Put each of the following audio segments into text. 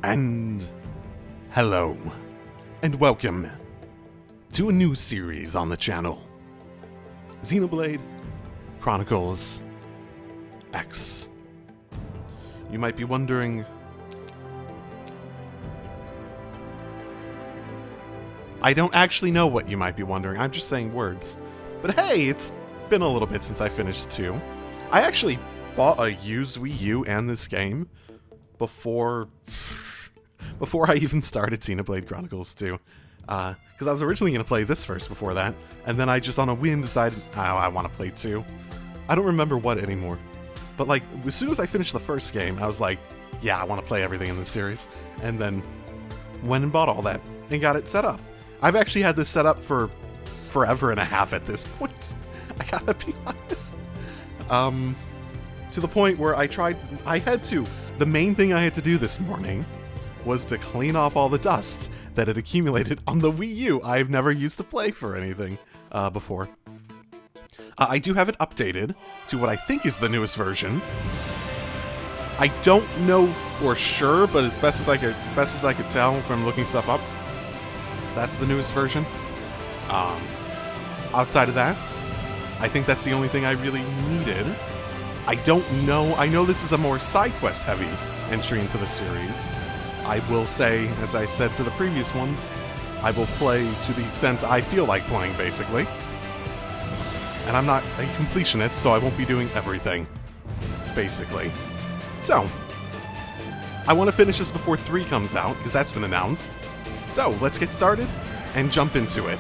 And hello, and welcome to a new series on the channel, Xenoblade Chronicles X. You might be wondering, I don't actually know what you might be wondering, I'm just saying words. But hey, it's been a little bit since I finished 2. I actually bought a used Wii U and this game before I even started Xenoblade Chronicles 2. Because I was originally going to play this first before that, and then I just on a whim decided, oh, I want to play 2. I don't remember what anymore. But like, as soon as I finished the first game, I was like, yeah, I want to play everything in this series. And then went and bought all that and got it set up. I've actually had this set up for forever and a half at this point. I gotta be honest. To the point where the main thing I had to do this morning was to clean off all the dust that had accumulated on the Wii U I've never used to play for anything before. I do have it updated to what I think is the newest version. I don't know for sure, but as best as I could tell from looking stuff up, that's the newest version. Outside of that, I think that's the only thing I really needed. I don't know. I know this is a more side quest heavy entry into the series. I will say, as I've said for the previous ones, I will play to the extent I feel like playing, basically. And I'm not a completionist, so I won't be doing everything, basically. So, I want to finish this before 3 comes out, because that's been announced. So, let's get started and jump into it.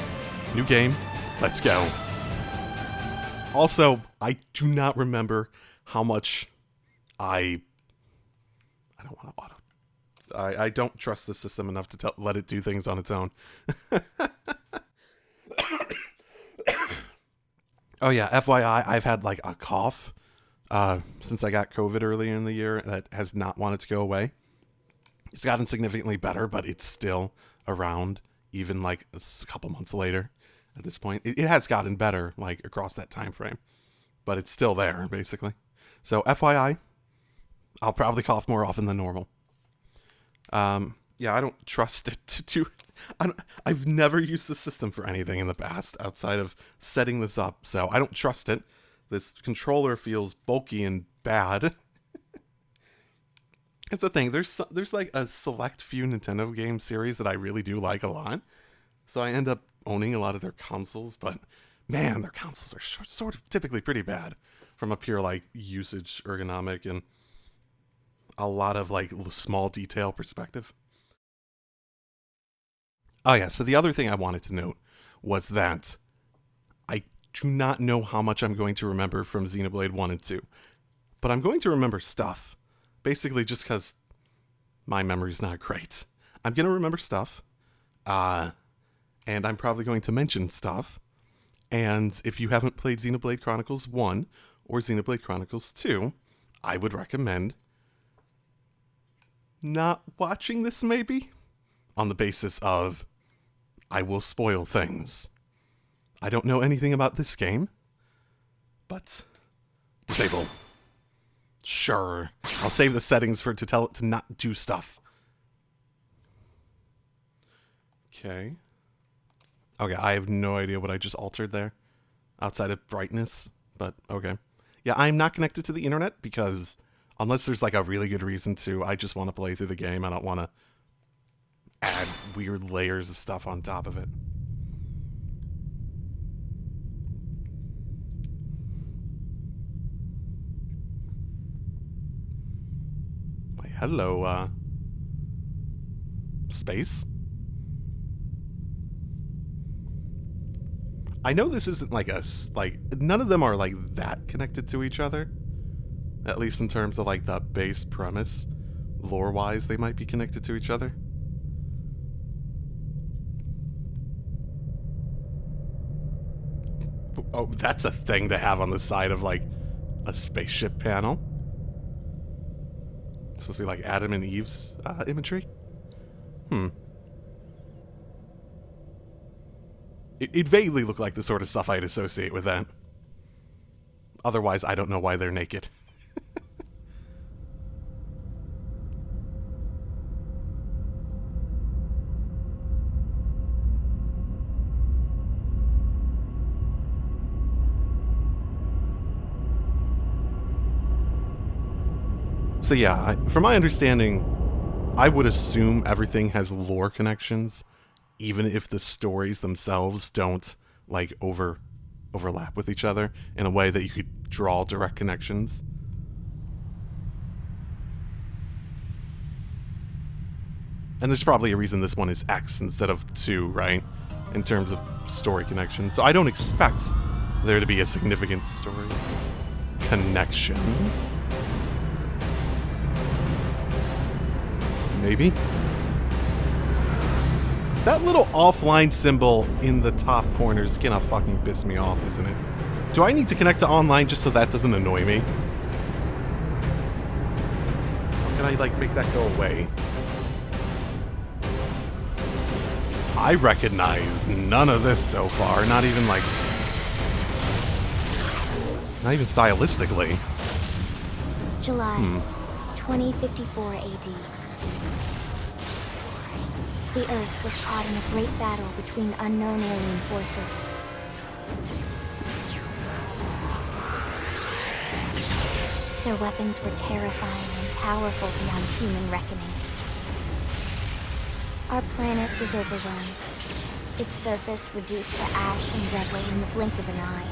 New game, let's go. Also, I do not remember how much I don't want to I don't trust the system enough to let it do things on its own. Oh yeah, FYI, I've had like a cough since I got COVID earlier in the year that has not wanted to go away. It's gotten significantly better, but it's still around even like a couple months later at this point. It has gotten better like across that time frame, but it's still there basically. So FYI, I'll probably cough more often than normal. Yeah, I don't trust it to do. I've never used the system for anything in the past outside of setting this up, so I don't trust it. This controller feels bulky and bad. It's the thing. There's like a select few Nintendo game series that I really do like a lot, so I end up owning a lot of their consoles. But man, their consoles are sort of typically pretty bad from a pure like usage, ergonomic, and a lot of like small detail perspective. Oh yeah, so the other thing I wanted to note was that I do not know how much I'm going to remember from Xenoblade 1 and 2, but I'm going to remember stuff. Basically just because my memory's not great. I'm going to remember stuff, and I'm probably going to mention stuff, and if you haven't played Xenoblade Chronicles 1 or Xenoblade Chronicles 2, I would recommend not watching this maybe, on the basis of I will spoil things. I don't know anything about this game, but disable. Sure, I'll save the settings to tell it to not do stuff. Okay, I have no idea what I just altered there, outside of brightness, but okay. Yeah, I'm not connected to the internet because unless there's like a really good reason to, I just want to play through the game. I don't want to add weird layers of stuff on top of it. Why, hello, space? I know this isn't like none of them are like that connected to each other. At least in terms of like the base premise. Lore-wise, they might be connected to each other. Oh, that's a thing to have on the side of like a spaceship panel. It's supposed to be like Adam and Eve's imagery. It vaguely looked like the sort of stuff I'd associate with that. Otherwise, I don't know why they're naked. So yeah, from my understanding, I would assume everything has lore connections, even if the stories themselves don't like overlap with each other in a way that you could draw direct connections. And there's probably a reason this one is X instead of 2, right? In terms of story connection. So I don't expect there to be a significant story connection. Maybe? That little offline symbol in the top corner is gonna fucking piss me off, isn't it? Do I need to connect to online just so that doesn't annoy me? How can I, like, make that go away? I recognize none of this so far, not even, like... Not even stylistically. July 2054 AD. The Earth was caught in a great battle between unknown alien forces. Their weapons were terrifying and powerful beyond human reckoning. Our planet was overwhelmed. Its surface reduced to ash and rubble in the blink of an eye.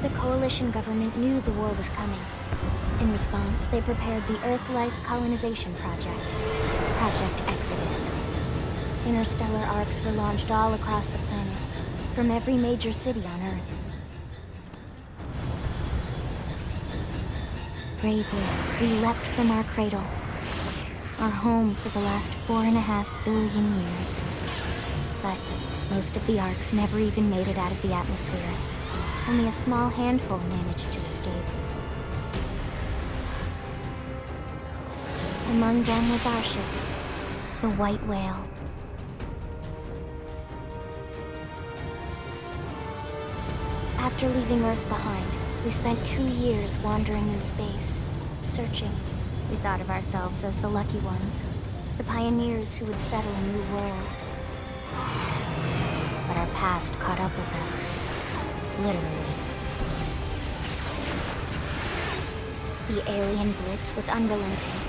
The Coalition government knew the war was coming. In response, they prepared the Earth-Life Colonization Project, Project Exodus. Interstellar arcs were launched all across the planet, from every major city on Earth. Bravely, we leapt from our cradle, our home for the last 4.5 billion years. But most of the arcs never even made it out of the atmosphere. Only a small handful managed to escape. Among them was our ship, the White Whale. After leaving Earth behind, we spent 2 years wandering in space, searching. We thought of ourselves as the lucky ones, the pioneers who would settle a new world. But our past caught up with us, literally. The alien blitz was unrelenting.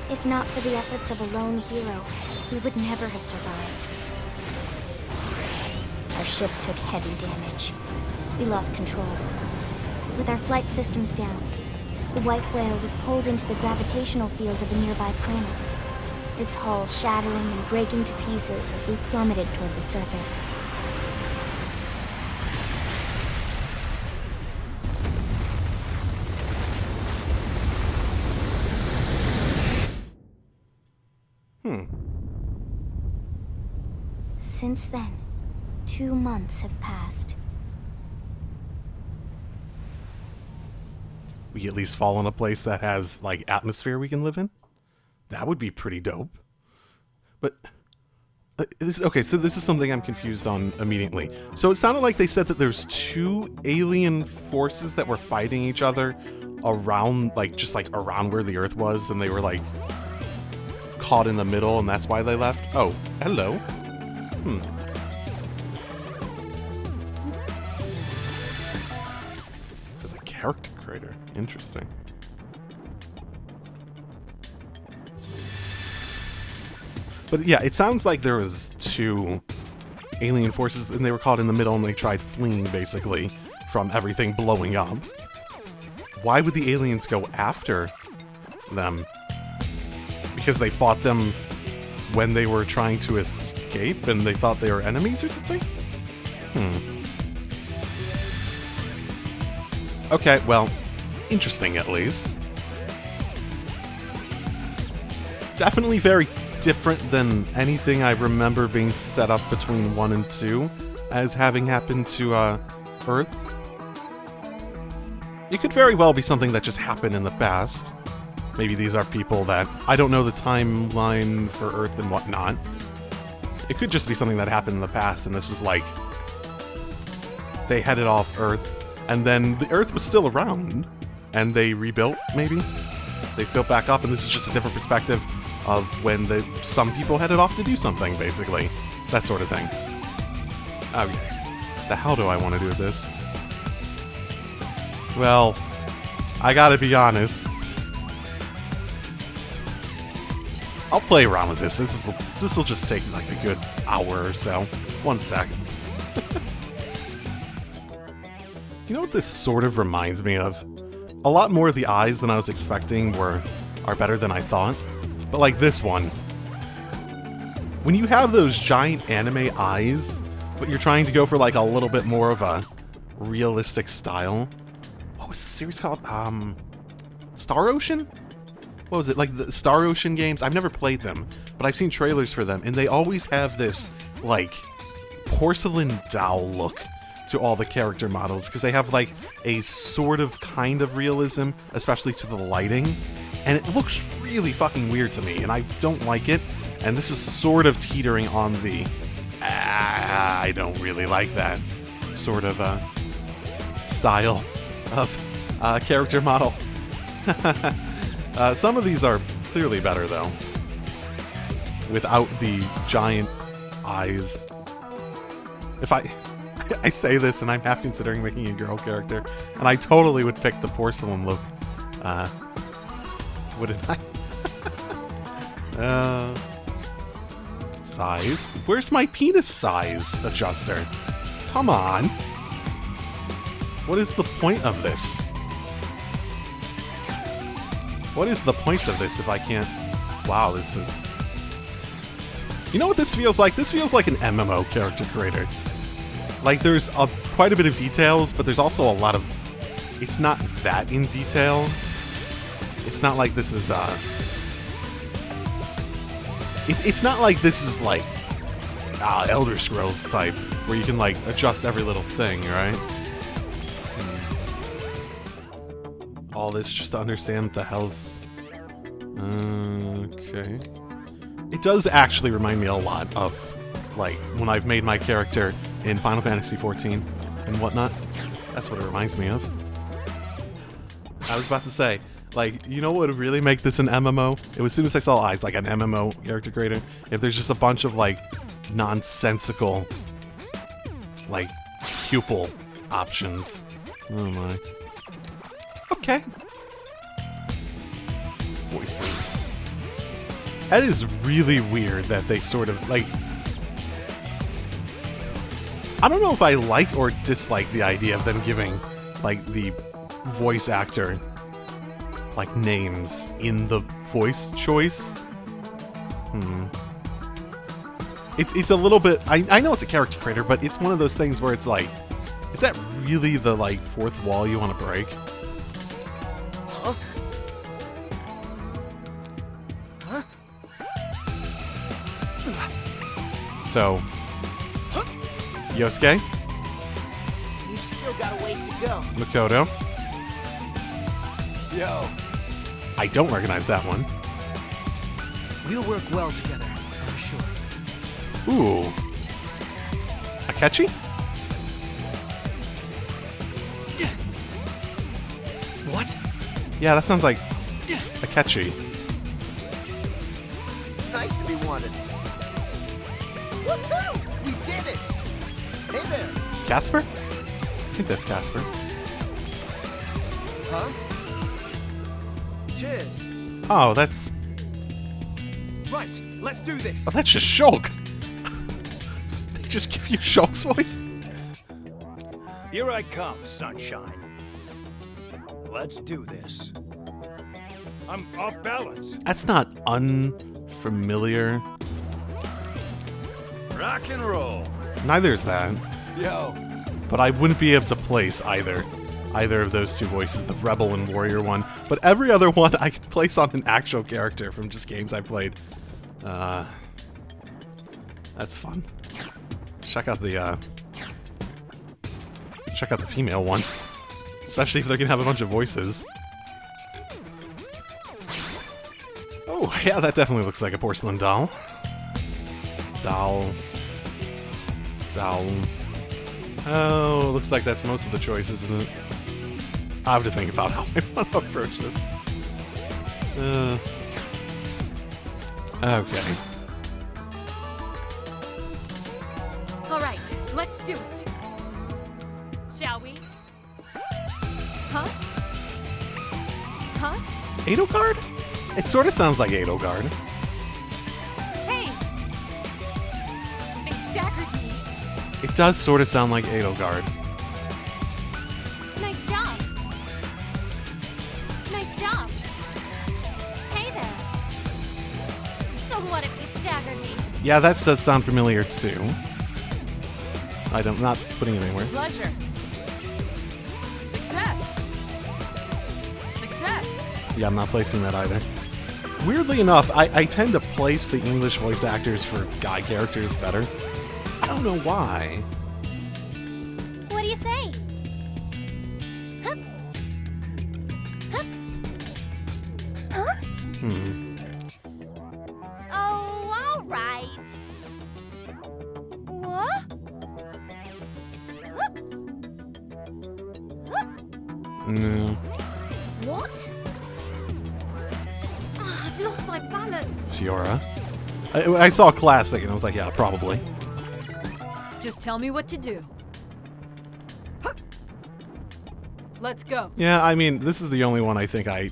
If not for the efforts of a lone hero, we would never have survived. Our ship took heavy damage. We lost control. With our flight systems down, the White Whale was pulled into the gravitational field of a nearby planet, its hull shattering and breaking to pieces as we plummeted toward the surface. Since then, 2 months have passed. We at least fall in a place that has, like, atmosphere we can live in? That would be pretty dope. But, okay, so this is something I'm confused on immediately. So it sounded like they said that there's 2 alien forces that were fighting each other around, like, just, like, around where the Earth was, and they were, like, caught in the middle, and that's why they left? Oh, hello. There's a character creator. Interesting. But yeah, it sounds like there was 2 alien forces and they were caught in the middle and they tried fleeing, basically, from everything blowing up. Why would the aliens go after them? Because they fought them when they were trying to escape and they thought they were enemies or something? Okay, well, interesting at least. Definitely very different than anything I remember being set up between 1 and 2 as having happened to Earth. It could very well be something that just happened in the past. Maybe these are people that... I don't know the timeline for Earth and whatnot. It could just be something that happened in the past, and this was like... They headed off Earth, and then the Earth was still around, and they rebuilt, maybe? They built back up, and this is just a different perspective of when some people headed off to do something, basically. That sort of thing. Okay. The hell do I want to do with this? Well, I gotta be honest. I'll play around with this. This will just take like a good hour or so. 1 sec. You know what this sort of reminds me of? A lot more of the eyes than I was expecting are better than I thought. But like this one. When you have those giant anime eyes, but you're trying to go for like a little bit more of a realistic style. What was the series called? Star Ocean? What was it? Like the Star Ocean games? I've never played them, but I've seen trailers for them, and they always have this like porcelain doll look to all the character models, because they have like a sort of kind of realism, especially to the lighting, and it looks really fucking weird to me, and I don't like it. And this is sort of teetering on the I don't really like that sort of style of character model. Some of these are clearly better though, without the giant eyes. If I say this, and I'm half considering making a girl character, and I totally would pick the porcelain look, wouldn't I? Size? Where's my penis size adjuster? Come on. What is the point of this? What is the point of this if I can't... Wow, this is... You know what this feels like? This feels like an MMO character creator. Like, there's quite a bit of details, but there's also a lot of... It's not that in detail. It's not like this is, It's not like this is like Elder Scrolls type, where you can like adjust every little thing, right? All this just to understand what the hell's... Okay. It does actually remind me a lot of like when I've made my character in Final Fantasy XIV and whatnot. That's what it reminds me of. I was about to say, like, you know what would really make this an MMO? It was as soon as I saw eyes, like an MMO character creator. If there's just a bunch of, like, nonsensical, like, pupil options. Oh my. Okay. Voices. That is really weird that they sort of, like... I don't know if I like or dislike the idea of them giving, like, the voice actor... like names in the voice choice. It's a little bit... I know it's a character creator, but it's one of those things where it's like, is that really the like fourth wall you want to break? Huh? Huh? So, Yosuke, You've still got a ways to go. Makoto. Yo. I don't recognize that one. We'll work well together, I'm sure. Ooh. Akechi? What? Yeah, that sounds like Akechi. It's nice to be wanted. Woohoo! We did it! Hey there! Casper? I think that's Casper. Huh? Cheers. Oh, that's... Right, let's do this. Oh, that's just Shulk. They just give you Shulk's voice? Here I come, sunshine. Let's do this. I'm off balance. That's not unfamiliar. Rock and roll. Neither is that. Yo. But I wouldn't be able to place either of those two voices, the Rebel and Warrior one. But every other one I can place on an actual character from just games I've played. That's fun. Check out the female one. Especially if they can have a bunch of voices. Oh, yeah, that definitely looks like a porcelain doll. Doll. Oh, looks like that's most of the choices, isn't it? I have to think about how I want to approach this. Okay. All right, let's do it. Edelgard? It sort of sounds like Edelgard. Hey! They staggered me. It does sort of sound like Edelgard. Nice job. Nice job. Hey there. So what if you staggered me? Yeah, that does sound familiar too. I'm not putting it anywhere. Pleasure. Success. Success. Yeah, I'm not placing that either. Weirdly enough, I tend to place the English voice actors for guy characters better. I don't know why. What do you say? Huh? Huh? Huh? Oh, all right. What? Huh? Huh? No. What? Ah, I've lost my balance. Fiora. I saw a classic and I was like, yeah, probably. Just tell me what to do. Huh. Let's go. Yeah, I mean, this is the only one I think I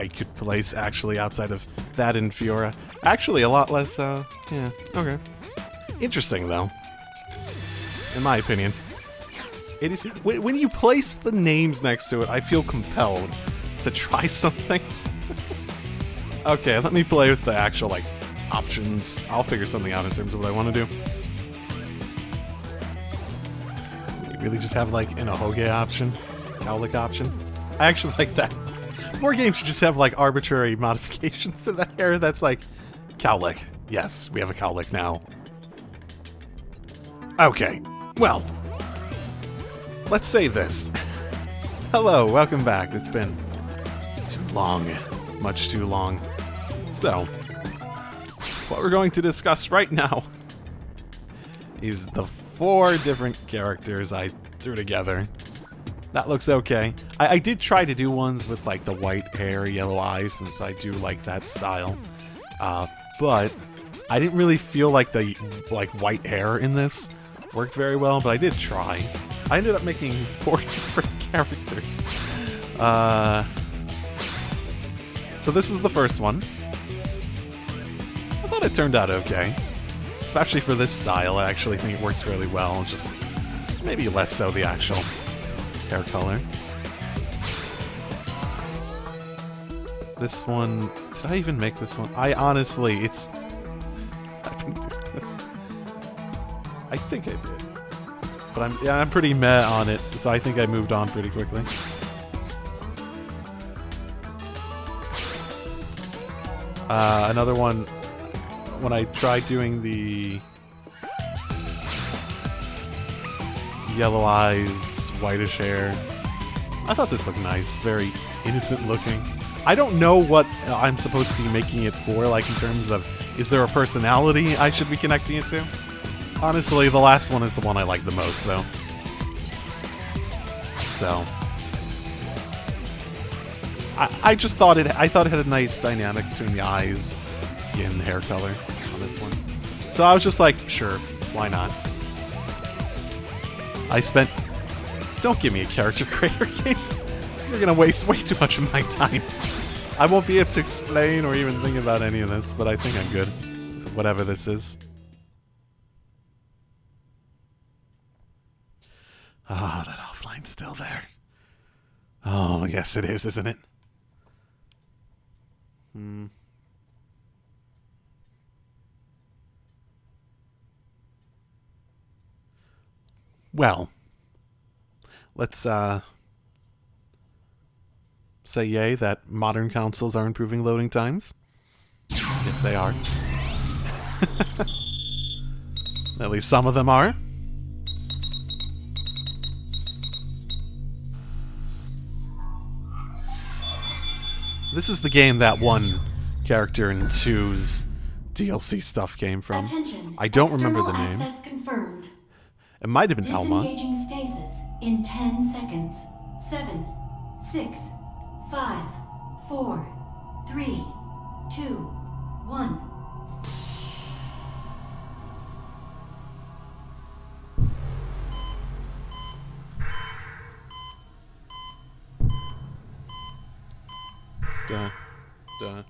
could place actually outside of that and Fiora. Actually, a lot less, yeah, okay. Interesting, though. In my opinion. It is, when you place the names next to it, I feel compelled to try something. Okay, let me play with the actual, like, options. I'll figure something out in terms of what I want to do. You really just have, like, an Ahoge option? Cowlick option? I actually like that. More games should just have, like, arbitrary modifications to the hair that's like, Cowlick. Yes, we have a Cowlick now. Okay, well, let's say this. Hello, welcome back. It's been too long. Much too long. So, what we're going to discuss right now is the 4 different characters I threw together. That looks okay. I did try to do ones with like the white hair, yellow eyes, since I do like that style. But I didn't really feel like the white hair in this worked very well, but I did try. I ended up making 4 different characters. So this is the first one. I thought it turned out okay. Especially for this style, I actually think it works fairly well. Just maybe less so the actual hair color. This one... Did I even make this one? I honestly, it's... I've been doing this. I think I did. But I'm pretty meh on it, so I think I moved on pretty quickly. Another one, when I tried doing the yellow eyes, whitish hair, I thought this looked nice. Very innocent looking. I don't know what I'm supposed to be making it for, like in terms of, is there a personality I should be connecting it to? Honestly, the last one is the one I like the most, though. So, I just thought I thought it had a nice dynamic between the eyes, skin, hair color on this one. So I was just like, sure, why not? I spent... Don't give me a character creator game. You're gonna waste way too much of my time. I won't be able to explain or even think about any of this, but I think I'm good. Whatever this is. Ah, that offline's still there. Oh, yes it is, isn't it? Well, let's say yay that modern consoles are improving loading times. Yes, they are. At least some of them are. This is the game that one character in 2's DLC stuff came from. Attention. I don't remember the External name. Access confirmed. It might have been Palma. Disengaging stasis in 10 seconds. 7, 6, 5, 4, 3, 2, 1. Da, da,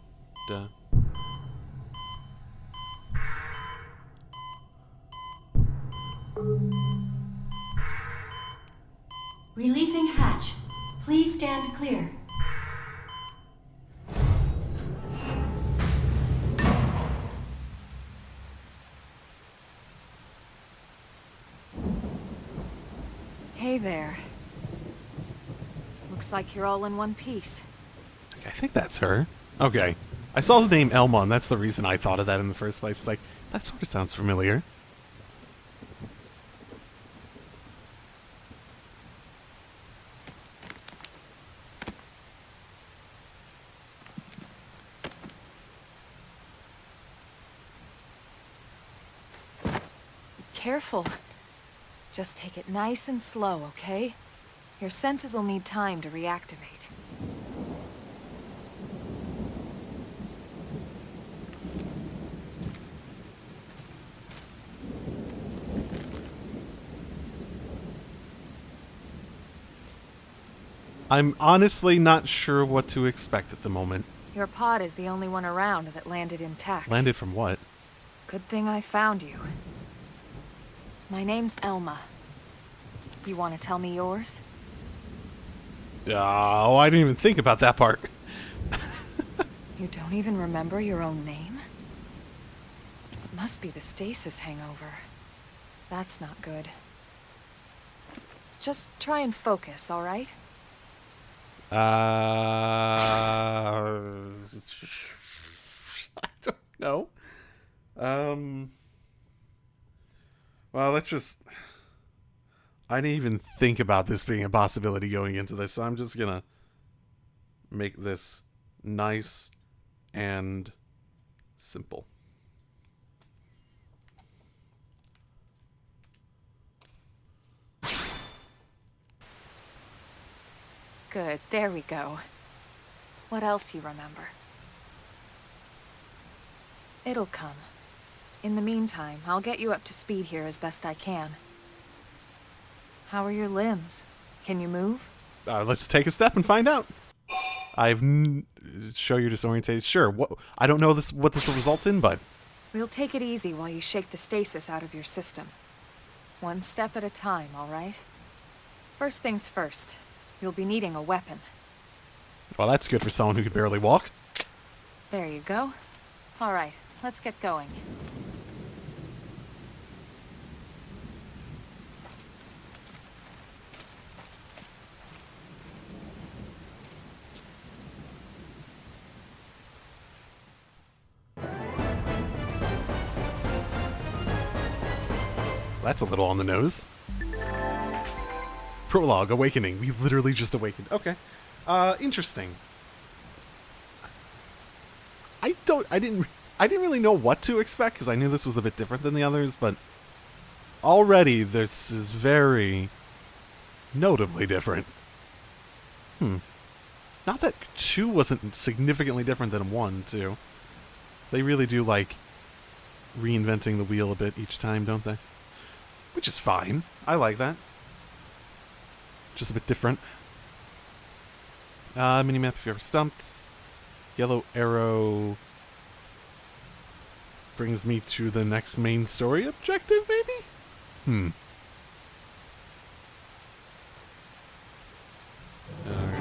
da. Releasing hatch. Please stand clear. Hey there. Looks like you're all in one piece. I think that's her. Okay. I saw the name Elma, and that's the reason I thought of that in the first place. It's like, that sort of sounds familiar. Careful. Just take it nice and slow, okay? Your senses will need time to reactivate. I'm honestly not sure what to expect at the moment. Your pod is the only one around that landed intact. Landed from what? Good thing I found you. My name's Elma. You want to tell me yours? Oh, I didn't even think about that part. You don't even remember your own name? It must be the stasis hangover. That's not good. Just try and focus, all right? I don't know. Well, let's just... I didn't even think about this being a possibility going into this, so I'm just gonna make this nice and simple. Good, there we go. What else you remember? It'll come. In the meantime, I'll get you up to speed here as best I can. How are your limbs? Can you move? Let's take a step and find out. Show you're disorientated. Sure. What? I don't know what this will result in, but We'll take it easy while you shake the stasis out of your system. One step at a time, all right? First things first. You'll be needing a weapon. well, that's good for someone who can barely walk. There you go. All right, let's get going. That's a little on the nose. Prologue, awakening. We literally just awakened. Okay. Interesting. I didn't really know what to expect because I knew this was a bit different than the others, but already this is very notably different. Not that 2 wasn't significantly different than 1, too. They really do like reinventing the wheel a bit each time, don't they? Which is fine. I like that. Just a bit different. Minimap if you're ever stumped. Yellow arrow brings me to the next main story objective, maybe? Alright.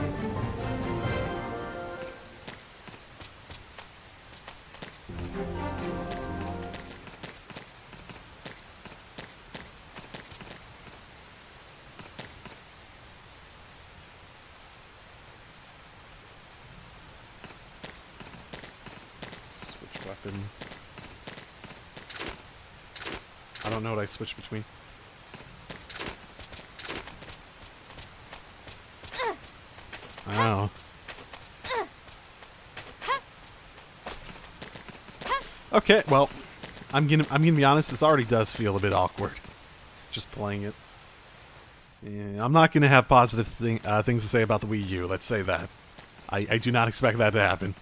Switch weapon. I don't know what I switch between. Oh. Okay, well, I'm gonna be honest. This already does feel a bit awkward, just playing it. Yeah, I'm not gonna have positive things to say about the Wii U. Let's say that. I do not expect that to happen.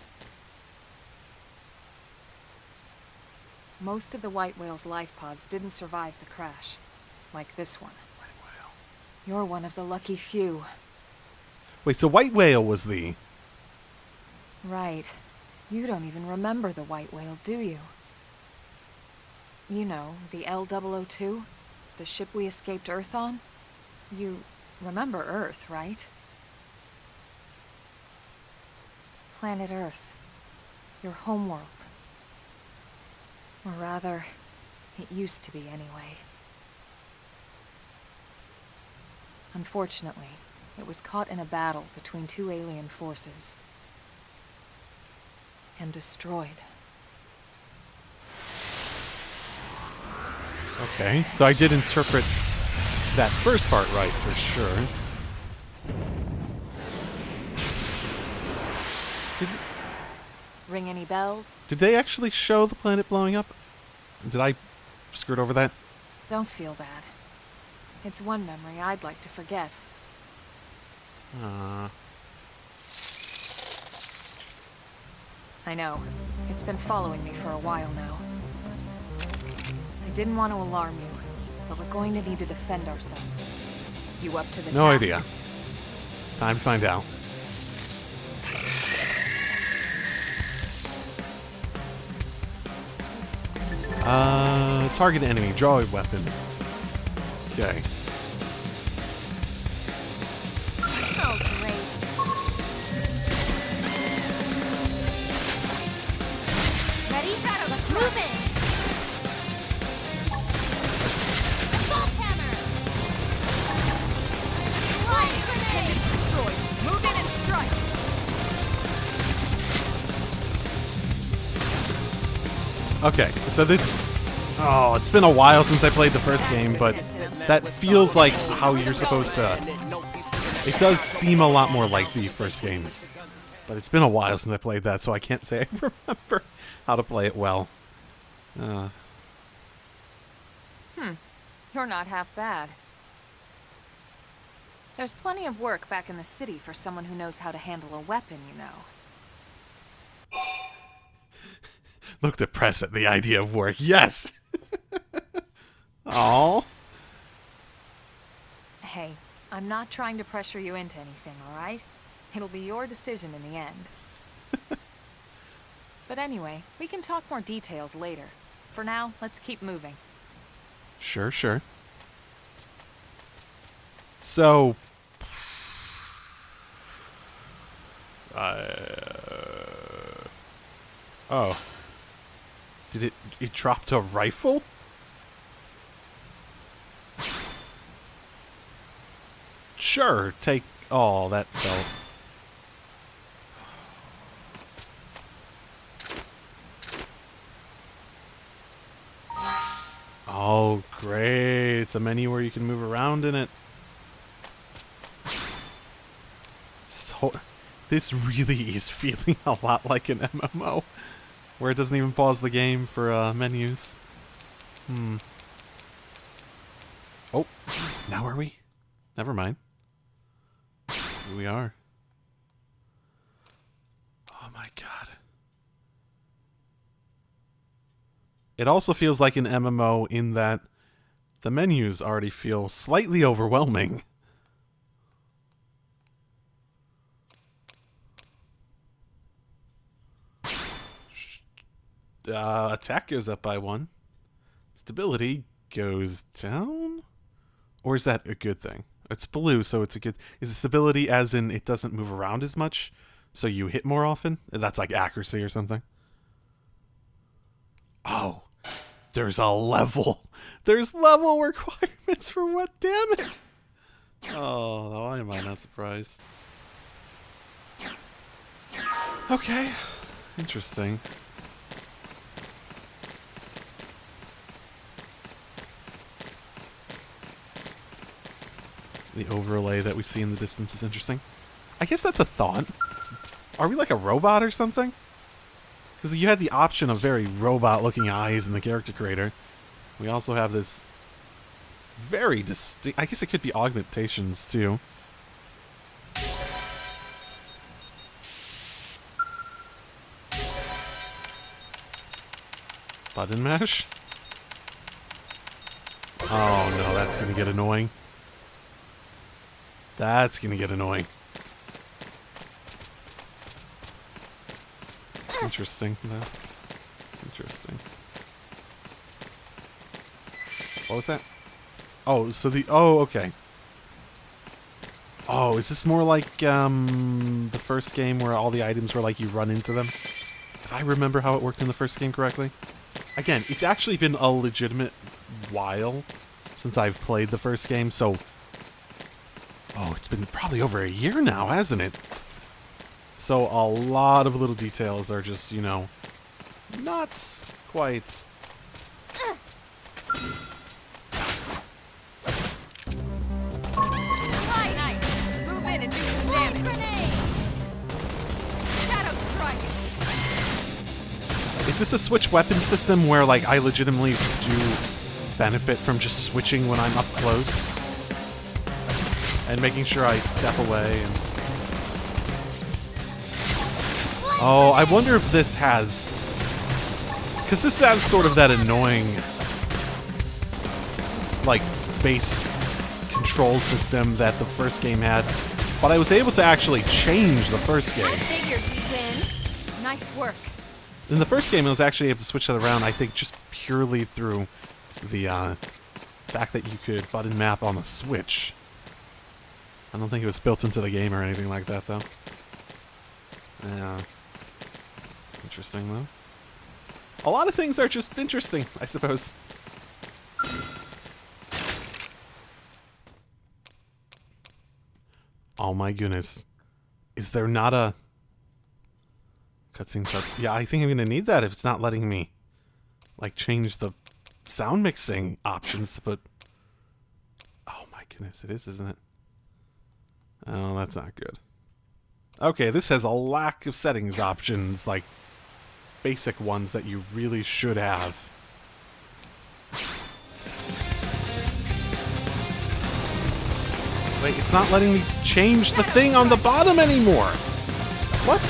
Most of the White Whale's life pods didn't survive the crash, like this one. White Whale. You're one of the lucky few. Wait, so White Whale was the Right. You don't even remember the white whale, do you? You know, the L002? The ship we escaped Earth on? You remember Earth, right? Planet Earth. Your homeworld. Or rather, it used to be anyway. Unfortunately, it was caught in a battle between two alien forces. And destroyed. Okay, so I did interpret that first part right, for sure. Ring any bells? Did they actually show the planet blowing up? Did I skirt over that? Don't feel bad. It's one memory I'd like to forget. I know. It's been following me for a while now. I didn't want to alarm you, but we're going to need to defend ourselves. You up to the No task? idea. Time to find out. Target enemy. Draw a weapon. Okay. Oh, great. Ready? Shadow, let's move in! Assault hammer! Flying grenade! Destroyed. Move in and strike! Okay, so this... Oh, it's been a while since I played the first game, but that feels like how you're supposed to... It does seem a lot more like the first games. But it's been a while since I played that, so I can't say I remember how to play it well. You're not half bad. There's plenty of work back in the city for someone who knows how to handle a weapon, you know. Look depressed at the idea of work. Yes! Aww. Hey, I'm not trying to pressure you into anything, alright? It'll be your decision in the end. But anyway, we can talk more details later. For now, let's keep moving. Sure, sure. So... Oh. Did it dropped a rifle? Sure, take... Oh, that felt... Oh, great. It's a menu where you can move around in it. So, this really is feeling a lot like an MMO, where it doesn't even pause the game for menus. Oh, now are we? Never mind. Here we are. Oh my god. It also feels like an MMO in that the menus already feel slightly overwhelming. Attack goes up by 1. Stability goes down? Or is that a good thing? It's blue, so it's a good... Is it stability as in it doesn't move around as much, so you hit more often? That's like accuracy or something? Oh, there's a level. There's level requirements for what? Damn it! Oh, why am I not surprised? Okay, interesting. The overlay that we see in the distance is interesting. I guess that's a thought. Are we like a robot or something? Because you had the option of very robot-looking eyes in the character creator. We also have this very distinct... I guess it could be augmentations, too. Button mash? Oh no, that's gonna get annoying. That's gonna get annoying. Interesting, though. Interesting. What was that? Oh, so the... Oh, okay. Oh, is this more like the first game where all the items were like you run into them? If I remember how it worked in the first game correctly. Again, it's actually been a legitimate while since I've played the first game, so... Oh, it's been probably over a year now, hasn't it? So a lot of little details are just, you know, not quite... Nice. Move in and do some damage. Shadow strike. Is this a switch weapon system where, like, I legitimately do benefit from just switching when I'm up close? And making sure I step away and... Oh, I wonder if this has... Because this has sort of that annoying, like, base control system that the first game had. But I was able to actually change the first game. Figured we'd win. Nice work. In the first game, I was actually able to switch that around, I think, just purely through the fact that you could button map on the Switch. I don't think it was built into the game or anything like that, though. Yeah. Interesting, though. A lot of things are just interesting, I suppose. Oh my goodness. Is there not a... Cutscene start? Yeah, I think I'm gonna need that if it's not letting me, like, change the sound mixing options to put... Oh my goodness, it is, isn't it? Oh, that's not good. Okay, this has a lack of settings options, like, basic ones that you really should have. Wait, it's not letting me change the thing on the bottom anymore! What?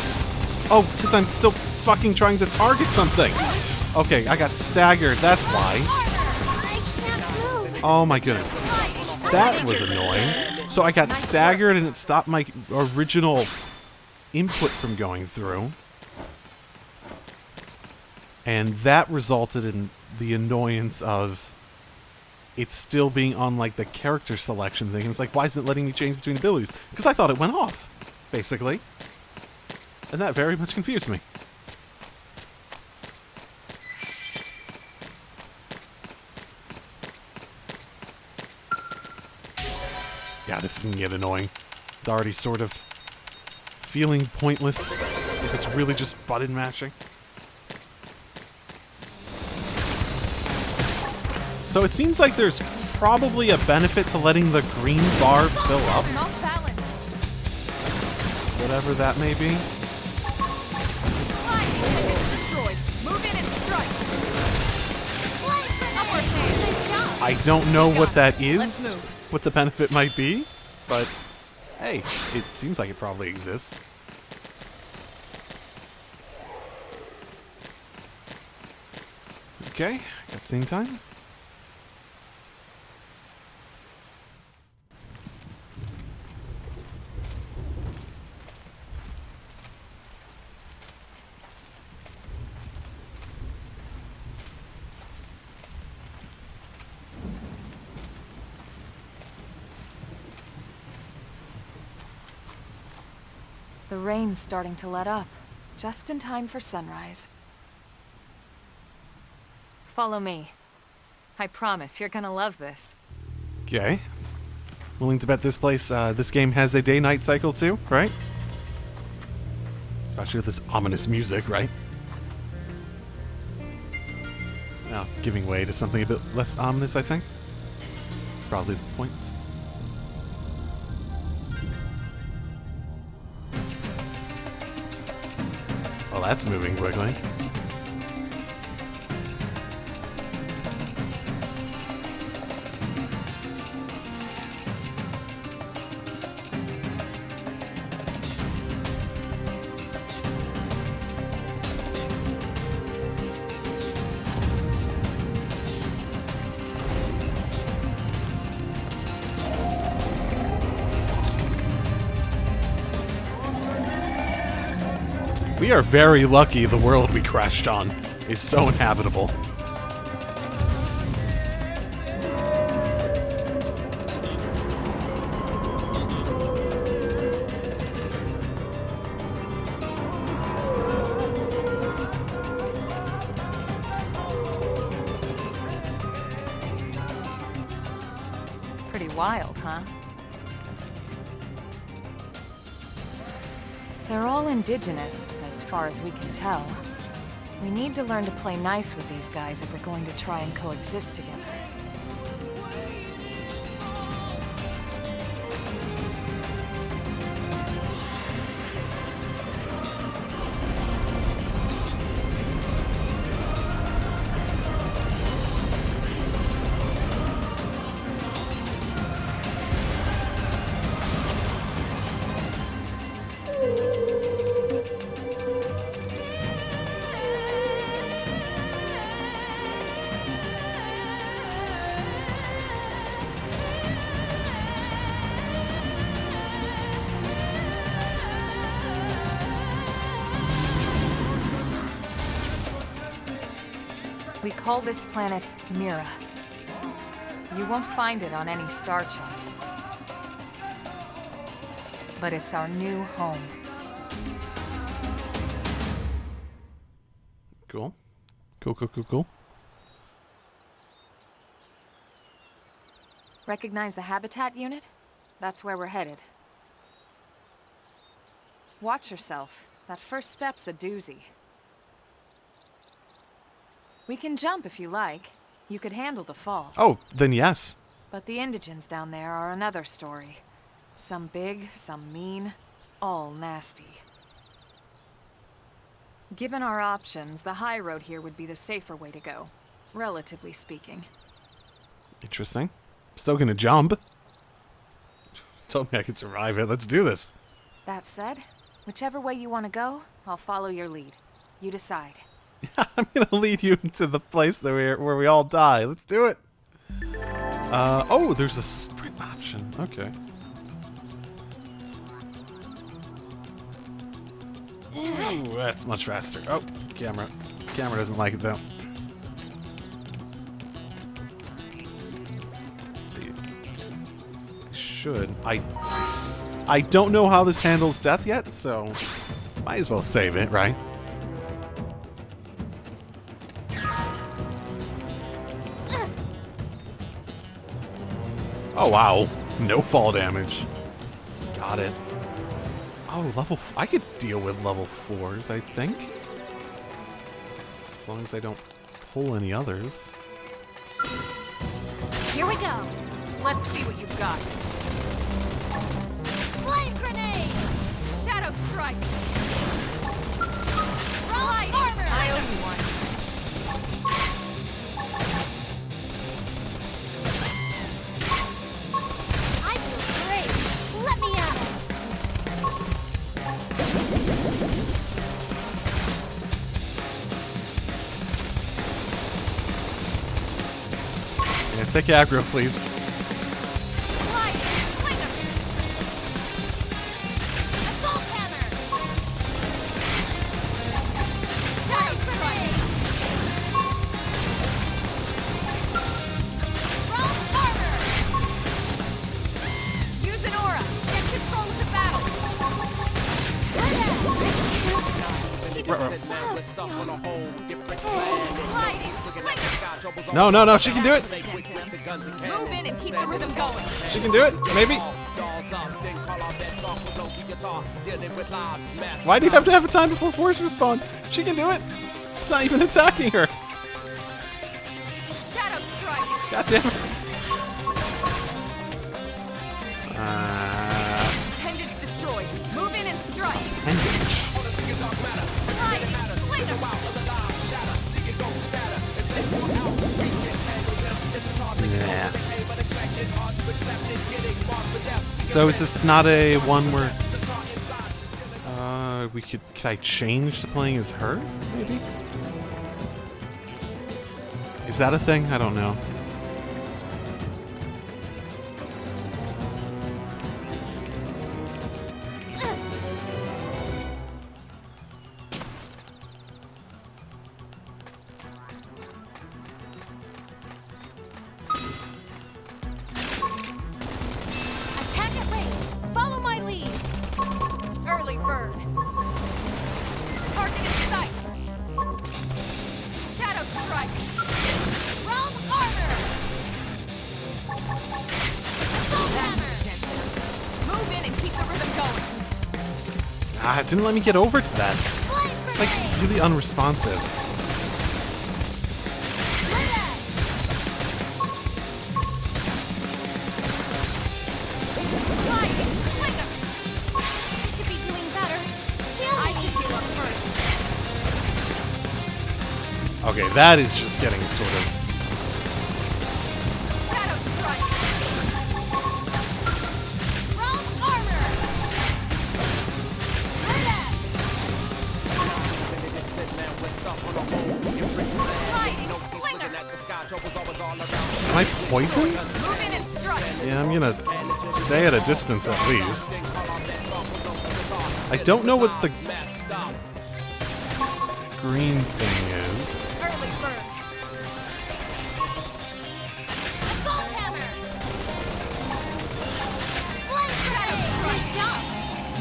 Oh, because I'm still fucking trying to target something! Okay, I got staggered, that's why. Oh my goodness. That was annoying. So I got staggered and it stopped my original input from going through. And that resulted in the annoyance of it still being on, like, the character selection thing. And it's like, why isn't it letting me change between abilities? Because I thought it went off, basically. And that very much confused me. Yeah, this is gonna get annoying. It's already sort of feeling pointless if it's really just button mashing. So it seems like there's probably a benefit to letting the green bar fill up. I'm off balance. Whatever that may be. Destroyed. Move in and strike. Upward hand. Nice job. I don't know what that Let's is, move. what the benefit might be, but hey, it seems like it probably exists. Okay, cutscene time. The rain's starting to let up, just in time for sunrise. Follow me. I promise you're gonna love this. Okay. Willing to bet this game has a day-night cycle too, right? Especially with this ominous music, right? Now, giving way to something a bit less ominous, I think. Probably the point. Well, that's moving quickly. We are very lucky the world we crashed on is so inhabitable. Pretty wild, huh? They're all indigenous, as far as we can tell. We need to learn to play nice with these guys if we're going to try and coexist together. We call this planet Mira. You won't find it on any star chart. But it's our new home. Cool. Cool. Recognize the habitat unit? That's where we're headed. Watch yourself. That first step's a doozy. We can jump if you like. You could handle the fall. Oh, then yes. But the indigents down there are another story. Some big, some mean, all nasty. Given our options, the high road here would be the safer way to go, relatively speaking. Interesting. Still gonna jump. Told me I could survive it. Let's do this. That said, whichever way you want to go, I'll follow your lead. You decide. I'm gonna lead you to the place that where we all die. Let's do it. Oh, there's a sprint option. Okay. Ooh, that's much faster. Oh, camera. Camera doesn't like it though. Let's see. I don't know how this handles death yet, so might as well save it, right? Oh wow, no fall damage. Got it. Oh, I could deal with level 4s, I think. As long as I don't pull any others. Here we go. Let's see what you've got. Flame grenade! Shadow strike! Right armor! I owe you one. I feel great. Let me at it. Yeah, take aggro, please. Slide! Slinger! Assault hammer! Shadow grenade! Thrown armor! Use an aura. Get control of the battle. No, she can do it. Move in and keep the rhythm going. She can do it, maybe. Why do you have to have a time before force respawn? She can do it. It's not even attacking her. Shadow strike. God damn it. Appendage destroyed. Move in and strike. Engage. Sliding slinger. Yeah. So is this not a one where could I change to playing as her, maybe? Is that a thing? I don't know. it didn't let me get over to that. It's like really unresponsive. I should be doing better. I should heal up first. Okay, that is just getting sort of... Shadow strike. Strong armor. Sliding slinger. Am I poisoned? Move in and strike. Yeah, I'm gonna stay at a distance at least. I don't know what the green thing is. Early bird. Assault hammer. Flame shadow.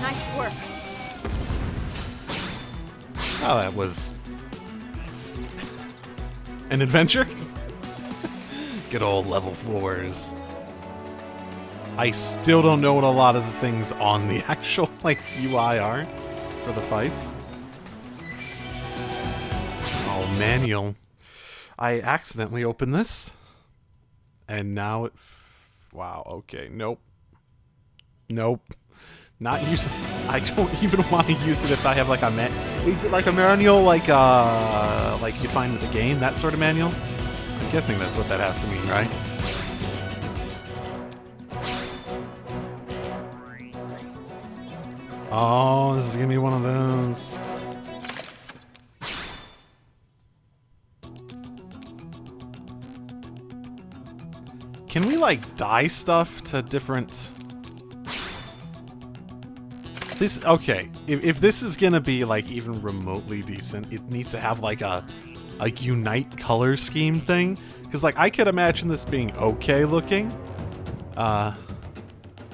Nice work. Oh, that was an adventure? Good old level 4s. I still don't know what a lot of the things on the actual like UI are for the fights. Oh, manual. I accidentally opened this. And now it... Wow, okay, nope. Nope. Not use it. I don't even want to use it if I have like a is it like a manual like you find with the game, that sort of manual? I'm guessing that's what that has to mean, right? Oh, this is gonna be one of those. Can we like dye stuff to different... This, okay, if this is gonna be like even remotely decent, it needs to have like a unite color scheme thing, because like I could imagine this being okay looking.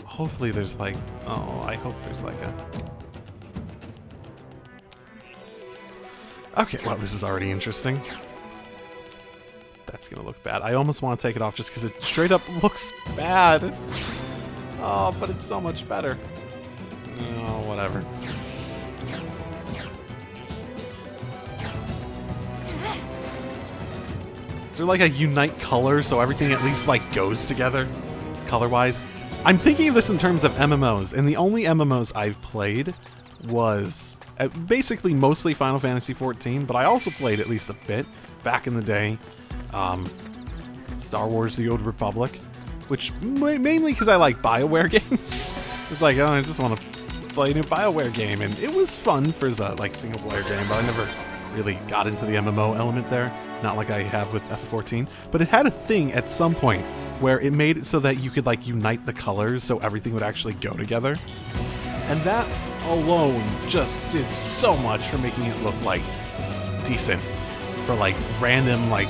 Hopefully there's like, oh, I hope there's like a... Okay, well, this is already interesting. That's gonna look bad. I almost want to take it off just because it straight up looks bad. Oh, but it's so much better. Oh, whatever. Is there like a unite color so everything at least like goes together color-wise? I'm thinking of this in terms of MMOs, and the only MMOs I've played was basically mostly Final Fantasy XIV, but I also played at least a bit back in the day. Star Wars: The Old Republic, which mainly because I like BioWare games. It's like, oh, I just want to play a new BioWare game, and it was fun for like a single player game, but I never really got into the MMO element there, not like I have with FF14. But it had a thing at some point where it made it so that you could like unite the colors so everything would actually go together, and that alone just did so much for making it look like decent for like random, like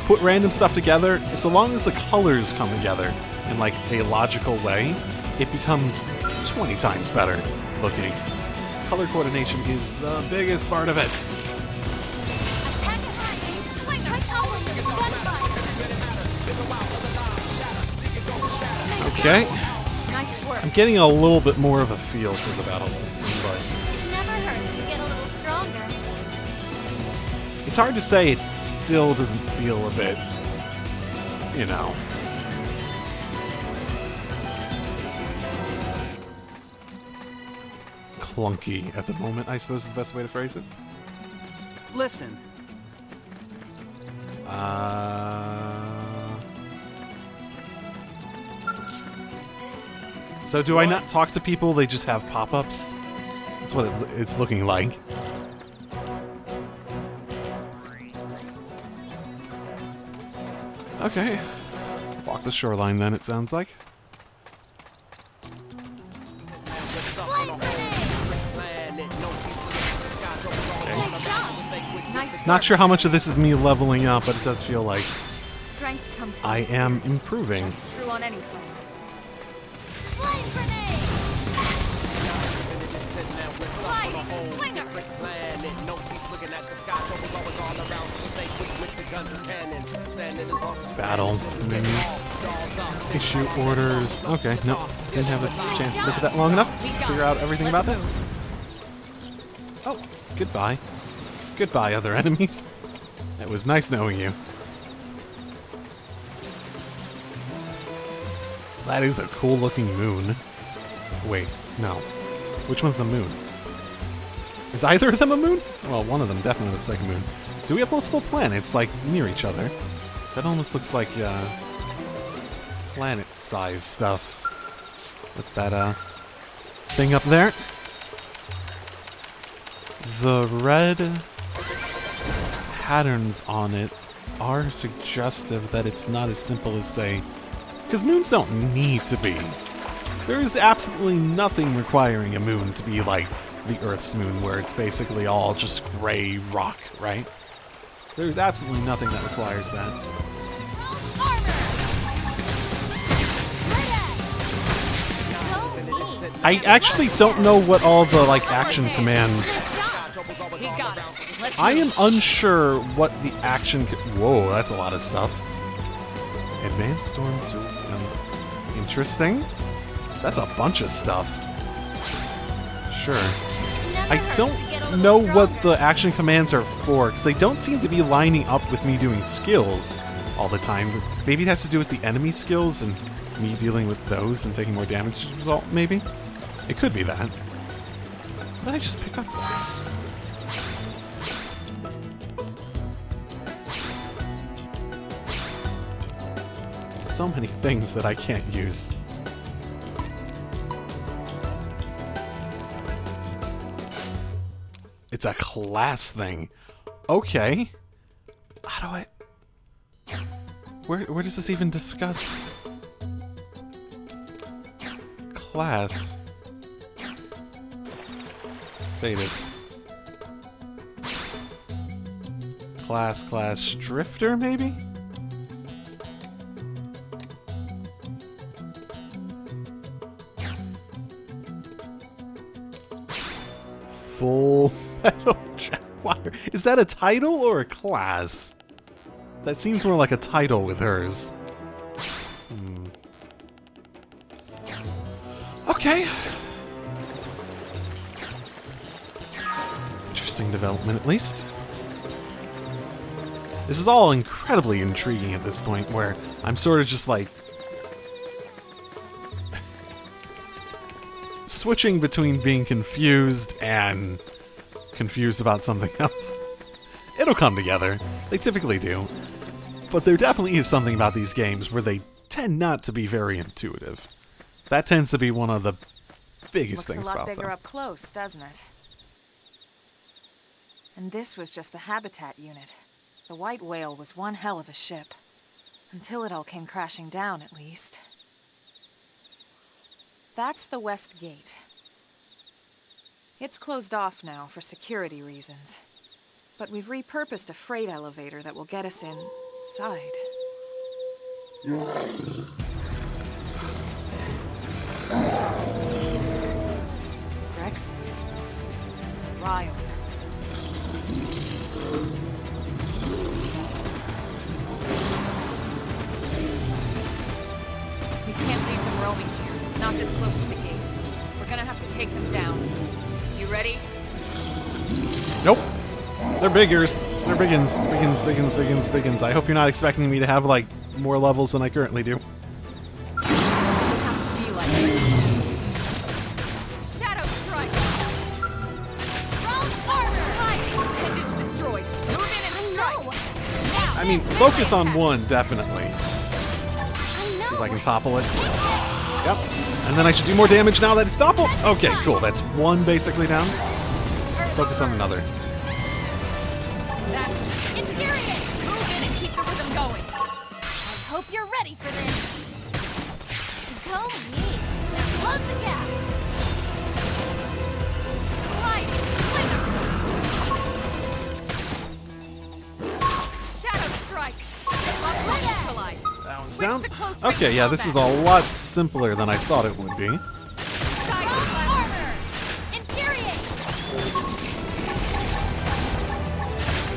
put random stuff together. So long as the colors come together in like a logical way, it becomes 20 times better looking. Color coordination is the biggest part of it. Attack behind me. Slinger. Gunfire. Okay. Nice work. I'm getting a little bit more of a feel for the battle system, but Never hurts to get a little stronger. it's hard to say. It still doesn't feel a bit, you know. Clunky at the moment, I suppose is the best way to phrase it. Listen, So do I not talk to people? They just have pop-ups? That's what it's looking like. Okay. Walk the shoreline then, it sounds like. Flame grenade. Nice Not work. sure how much of this is me leveling up, but it does feel like Strength comes from I the am spirit. improving. That's true on any planet. Flame grenade. Sliding slinger. Battle. Menu. Issue orders. Okay, no. Didn't have a chance to look at that long enough. Figure out everything about that. goodbye. Goodbye, other enemies. It was nice knowing you. That is a cool-looking moon. Wait, no. Which one's the moon? Is either of them a moon? Well, one of them definitely looks like a moon. Do we have multiple planets, like, near each other? That almost looks like, planet-sized stuff. With that, thing up there. The red patterns on it are suggestive that it's not as simple as, say... Because moons don't need to be. There is absolutely nothing requiring a moon to be like the Earth's moon, where it's basically all just gray rock, right? There's absolutely nothing that requires that. I actually don't know what all the, like, action commands... I am unsure what the action... Whoa, that's a lot of stuff. Advanced Storm... Interesting. That's a bunch of stuff. Sure. I don't know what the action commands are for, because they don't seem to be lining up with me doing skills all the time. Maybe it has to do with the enemy skills and me dealing with those and taking more damage as a result, maybe? It could be that. What did I just pick up? So many things that I can't use. It's a class thing. Okay. How do I... Where does this even discuss? Class. Status. Class, Drifter, maybe? Full Metal Jaguar. Is that a title or a class? That seems more like a title with hers. Okay. Interesting development, at least. This is all incredibly intriguing at this point, where I'm sort of just like... switching between being confused and confused about something else. It'll come together. They typically do. But there definitely is something about these games where they tend not to be very intuitive. That tends to be one of the biggest things about them. Looks a lot bigger up close, doesn't it? And this was just the habitat unit. The White Whale was one hell of a ship. Until it all came crashing down, at least. That's the West Gate. It's closed off now for security reasons. But we've repurposed a freight elevator that will get us inside. Rexes. Riled. We can't leave them roaming here. Not this close to the gate. We're gonna have to take them down. You ready? Nope. They're biggers. They're biggins. Biggins. I hope you're not expecting me to have, like, more levels than I currently do. It doesn't have to be like this. Shadow strike! Strong armor! Appendage destroyed. Move in and strike! I mean, focus on one, definitely. See if I can topple it. Yep. And then I should do more damage now that it's toppled. Okay, cool. That's one basically down. Focus on another. Infuriate! Move in and keep the rhythm going. I hope you're ready for this. Go me. Now close the gap. Slide! Shadow strike! Neutralized. That one's Switch down. to close Okay, range yeah, this is a combat. lot simpler than I thought it would be. Side Armor! slash. Infuriate!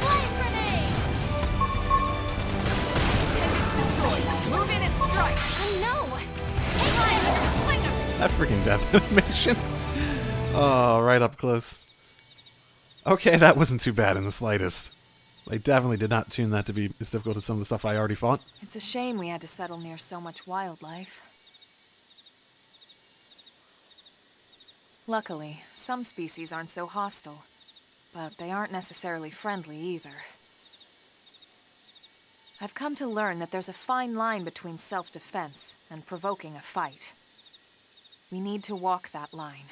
Flame grenade! Appendage destroyed. Move in and strike. Oh That freaking death animation. Oh, right up close. Okay, that wasn't too bad in the slightest. I definitely did not tune that to be as difficult as some of the stuff I already fought. It's a shame we had to settle near so much wildlife. Luckily, some species aren't so hostile, but they aren't necessarily friendly either. I've come to learn that there's a fine line between self-defense and provoking a fight. We need to walk that line.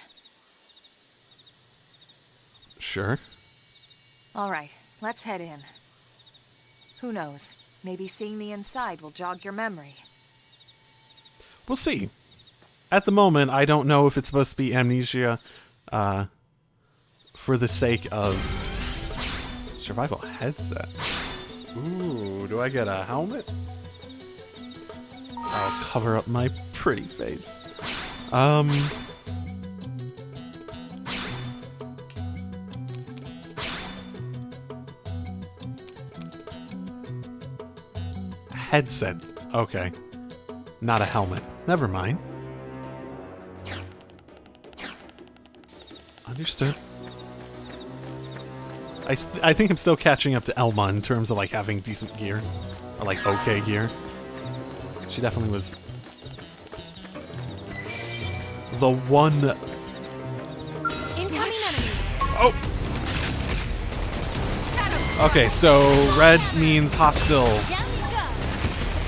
Sure. All right, let's head in. Who knows? Maybe seeing the inside will jog your memory. We'll see. At the moment, I don't know if it's supposed to be amnesia for the sake of survival headset. Ooh, do I get a helmet? I'll cover up my pretty face. Headset. Okay. Not a helmet. Never mind. Understood. I think I'm still catching up to Elma in terms of like having decent gear. Or like okay gear. She definitely was the one. Incoming enemies. Oh! Okay, so red means hostile. Down you go.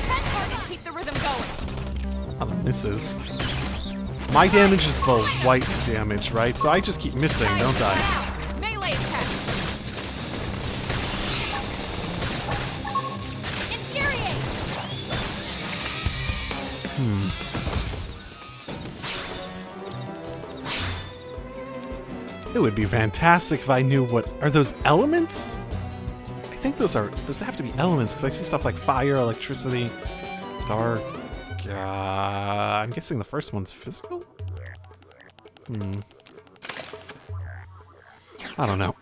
Press hard and keep the rhythm going. Oh, misses. My damage is the white damage, right? So I just keep missing, don't I? Melee attack. Infuriate. It would be fantastic if I knew what... Are those elements? I think those have to be elements, because I see stuff like fire, electricity, dark... I'm guessing the first one's physical? I don't know.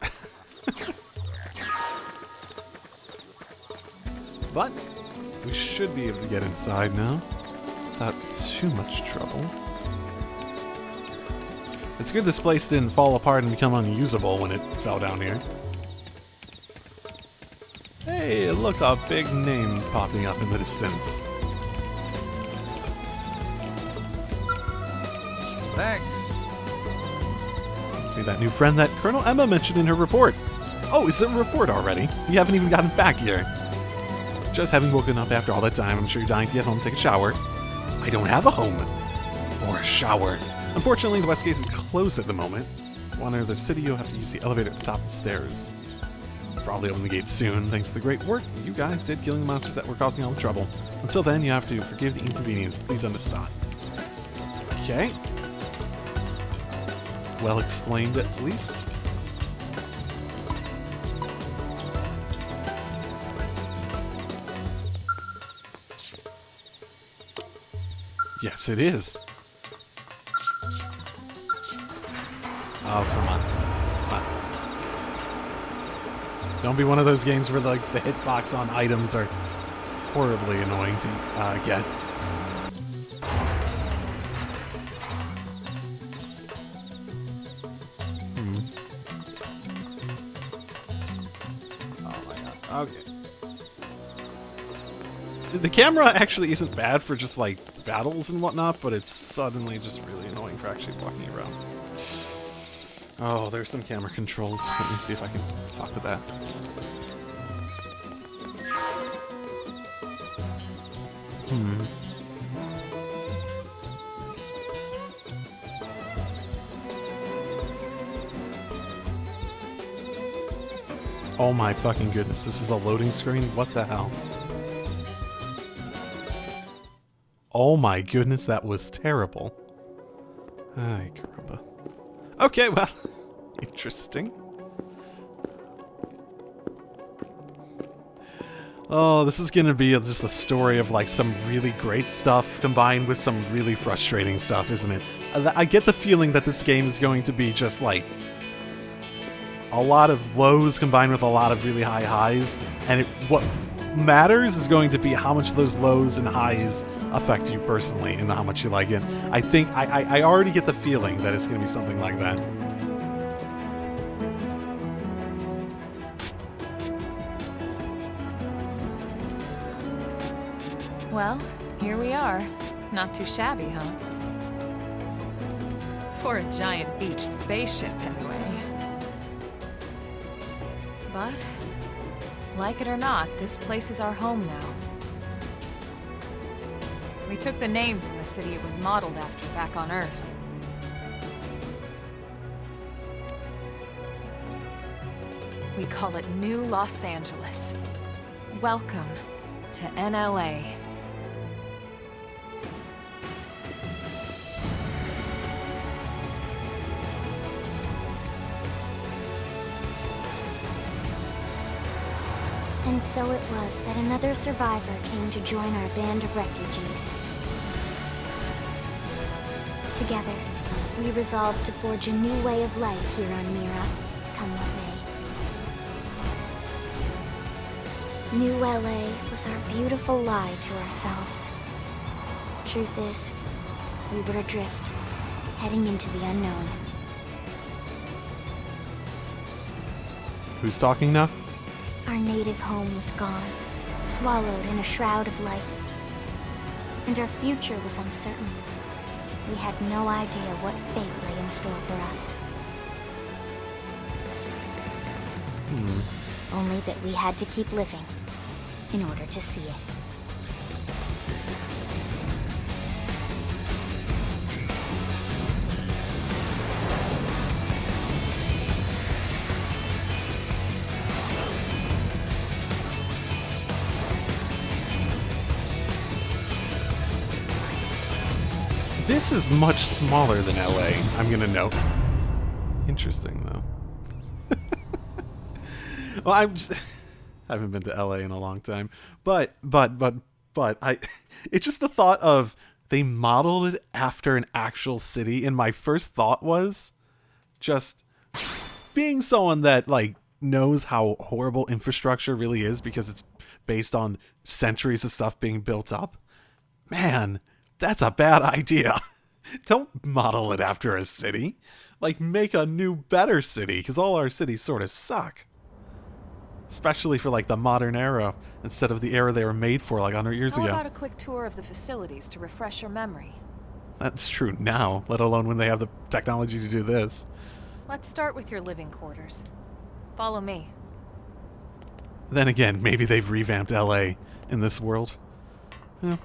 But we should be able to get inside now without too much trouble. It's good this place didn't fall apart and become unusable when it fell down here. Hey, look, a big name popping up in the distance. Thanks. Must be that new friend that Colonel Emma mentioned in her report. Oh, is it a report already? You haven't even gotten back here. Just having woken up after all that time, I'm sure you're dying to get home and take a shower. I don't have a home. Or a shower. Unfortunately, the west gate is closed at the moment. If you want to enter the city, you'll have to use the elevator at the top of the stairs. Probably open the gate soon, thanks to the great work you guys did killing the monsters that were causing all the trouble. Until then, you have to forgive the inconvenience. Please understand. Okay. Well explained, at least. Yes, it is. Oh, come on. Come on. Don't be one of those games where the hitbox on items are horribly annoying to get. Oh my god. Okay. The camera actually isn't bad for just like battles and whatnot, but it's suddenly just really annoying for actually walking around. Oh, there's some camera controls. Let me see if I can fuck with that. Oh my fucking goodness, this is a loading screen? What the hell? Oh my goodness, that was terrible. Ay, caramba. Okay, well, interesting. Oh, this is gonna be just a story of like some really great stuff combined with some really frustrating stuff, isn't it? I get the feeling that this game is going to be just like a lot of lows combined with a lot of really high highs, and what matters is going to be how much those lows and highs affect you personally and how much you like it. I think I already get the feeling that it's going to be something like that. Well, here we are. Not too shabby, huh? For a giant beached spaceship, anyway. But, like it or not, this place is our home now. We took the name from the city it was modeled after back on Earth. We call it New Los Angeles. Welcome to NLA. And so it was that another survivor came to join our band of refugees. Together, we resolved to forge a new way of life here on Mira, come what may. New LA was our beautiful lie to ourselves. Truth is, we were adrift, heading into the unknown. Who's talking now? Our native home was gone, swallowed in a shroud of light. And our future was uncertain. We had no idea what fate lay in store for us. Only that we had to keep living in order to see it. This is much smaller than LA, I'm gonna note. Interesting, though. Well, I haven't been to LA in a long time, but it's just the thought of they modeled it after an actual city, and my first thought was just being someone that like knows how horrible infrastructure really is because it's based on centuries of stuff being built up. Man, that's a bad idea. Don't model it after a city. Like, make a new, better city, because all our cities sort of suck. Especially for, like, the modern era, instead of the era they were made for, like, 100 years ago. How about a quick tour of the facilities to refresh your memory? That's true now, let alone when they have the technology to do this. Let's start with your living quarters. Follow me. Then again, maybe they've revamped LA in this world. Yeah.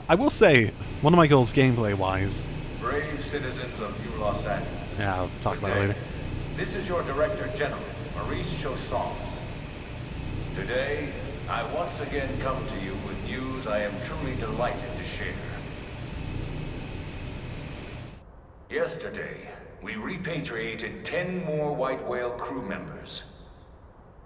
I will say, one of my goals gameplay-wise... Brave citizens of New Los Angeles. Yeah, I'll talk about it later. This is your Director General, Maurice Chausson. Today, I once again come to you with news I am truly delighted to share. Yesterday, we repatriated 10 more White Whale crew members.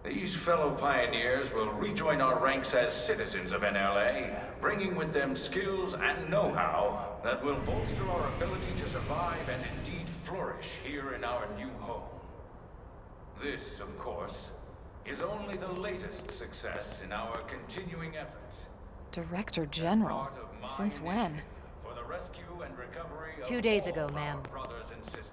These fellow pioneers will rejoin our ranks as citizens of NLA, bringing with them skills and know-how that will bolster our ability to survive and indeed flourish here in our new home. This, of course, is only the latest success in our continuing efforts. Director General? Since when? For the rescue and recovery of 2 days all ago, our ma'am. brothers and sisters.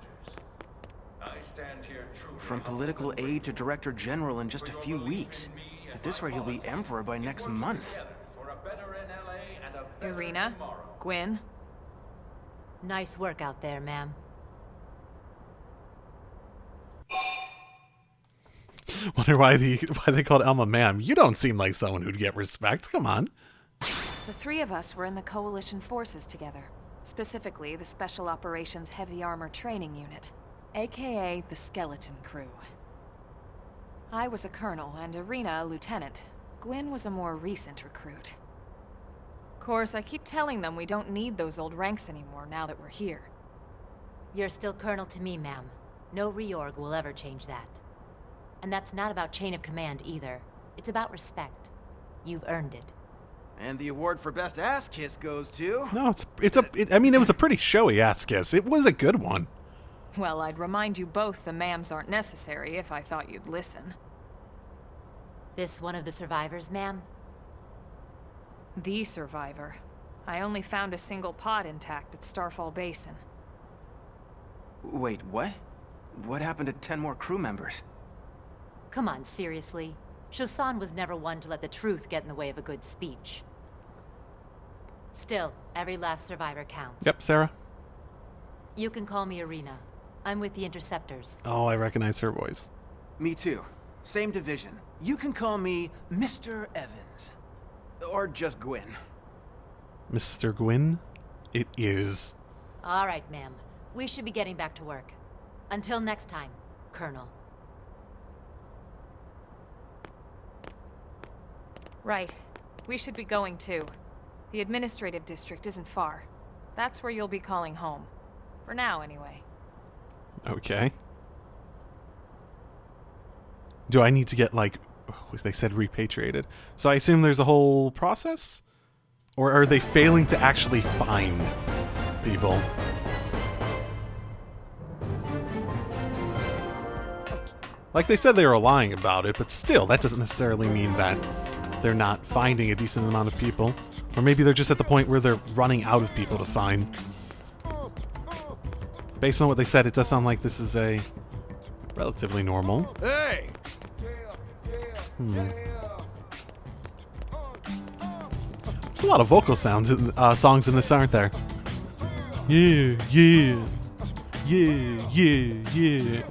I stand here truly From political aide to director general in just a few weeks. At this rate, he'll be emperor by next month. for a better NLA and a better Irina? tomorrow. Gwyn? Nice work out there, ma'am. Wonder why they called Elma ma'am. You don't seem like someone who'd get respect. Come on. The three of us were in the Coalition forces together. Specifically, the Special Operations Heavy Armor Training Unit, aka the Skeleton Crew. I was a colonel and Irina a lieutenant. Gwyn was a more recent recruit. Of course, I keep telling them we don't need those old ranks anymore now that we're here. You're still colonel to me, ma'am. No reorg will ever change that. And that's not about chain of command either. It's about respect. You've earned it. And the award for best ass kiss goes to... No, I mean, it was a pretty showy ass kiss. It was a good one. Well, I'd remind you both the ma'ams aren't necessary if I thought you'd listen. This one of the survivors, ma'am? The survivor. I only found a single pod intact at Starfall Basin. Wait, what? What happened to 10 more crew members? Come on, seriously? Shosan was never one to let the truth get in the way of a good speech. Still, every last survivor counts. Yep, Sarah. You can call me Irina. I'm with the Interceptors. Oh, I recognize her voice. Me too. Same division. You can call me Mr. Evans. Or just Gwyn. Mr. Gwyn? It is. All right, ma'am. We should be getting back to work. Until next time, Colonel. Right. We should be going too. The administrative district isn't far. That's where you'll be calling home. For now, anyway. Okay. Do I need to get, like, they said repatriated? So I assume there's a whole process? Or are they failing to actually find people? Like they said they were lying about it, but still, that doesn't necessarily mean that they're not finding a decent amount of people. Or maybe they're just at the point where they're running out of people to find. Based on what they said, it does sound like this is a relatively normal. Hey! There's a lot of vocal sounds in, songs in this, aren't there? Yeah, yeah, yeah, yeah, yeah.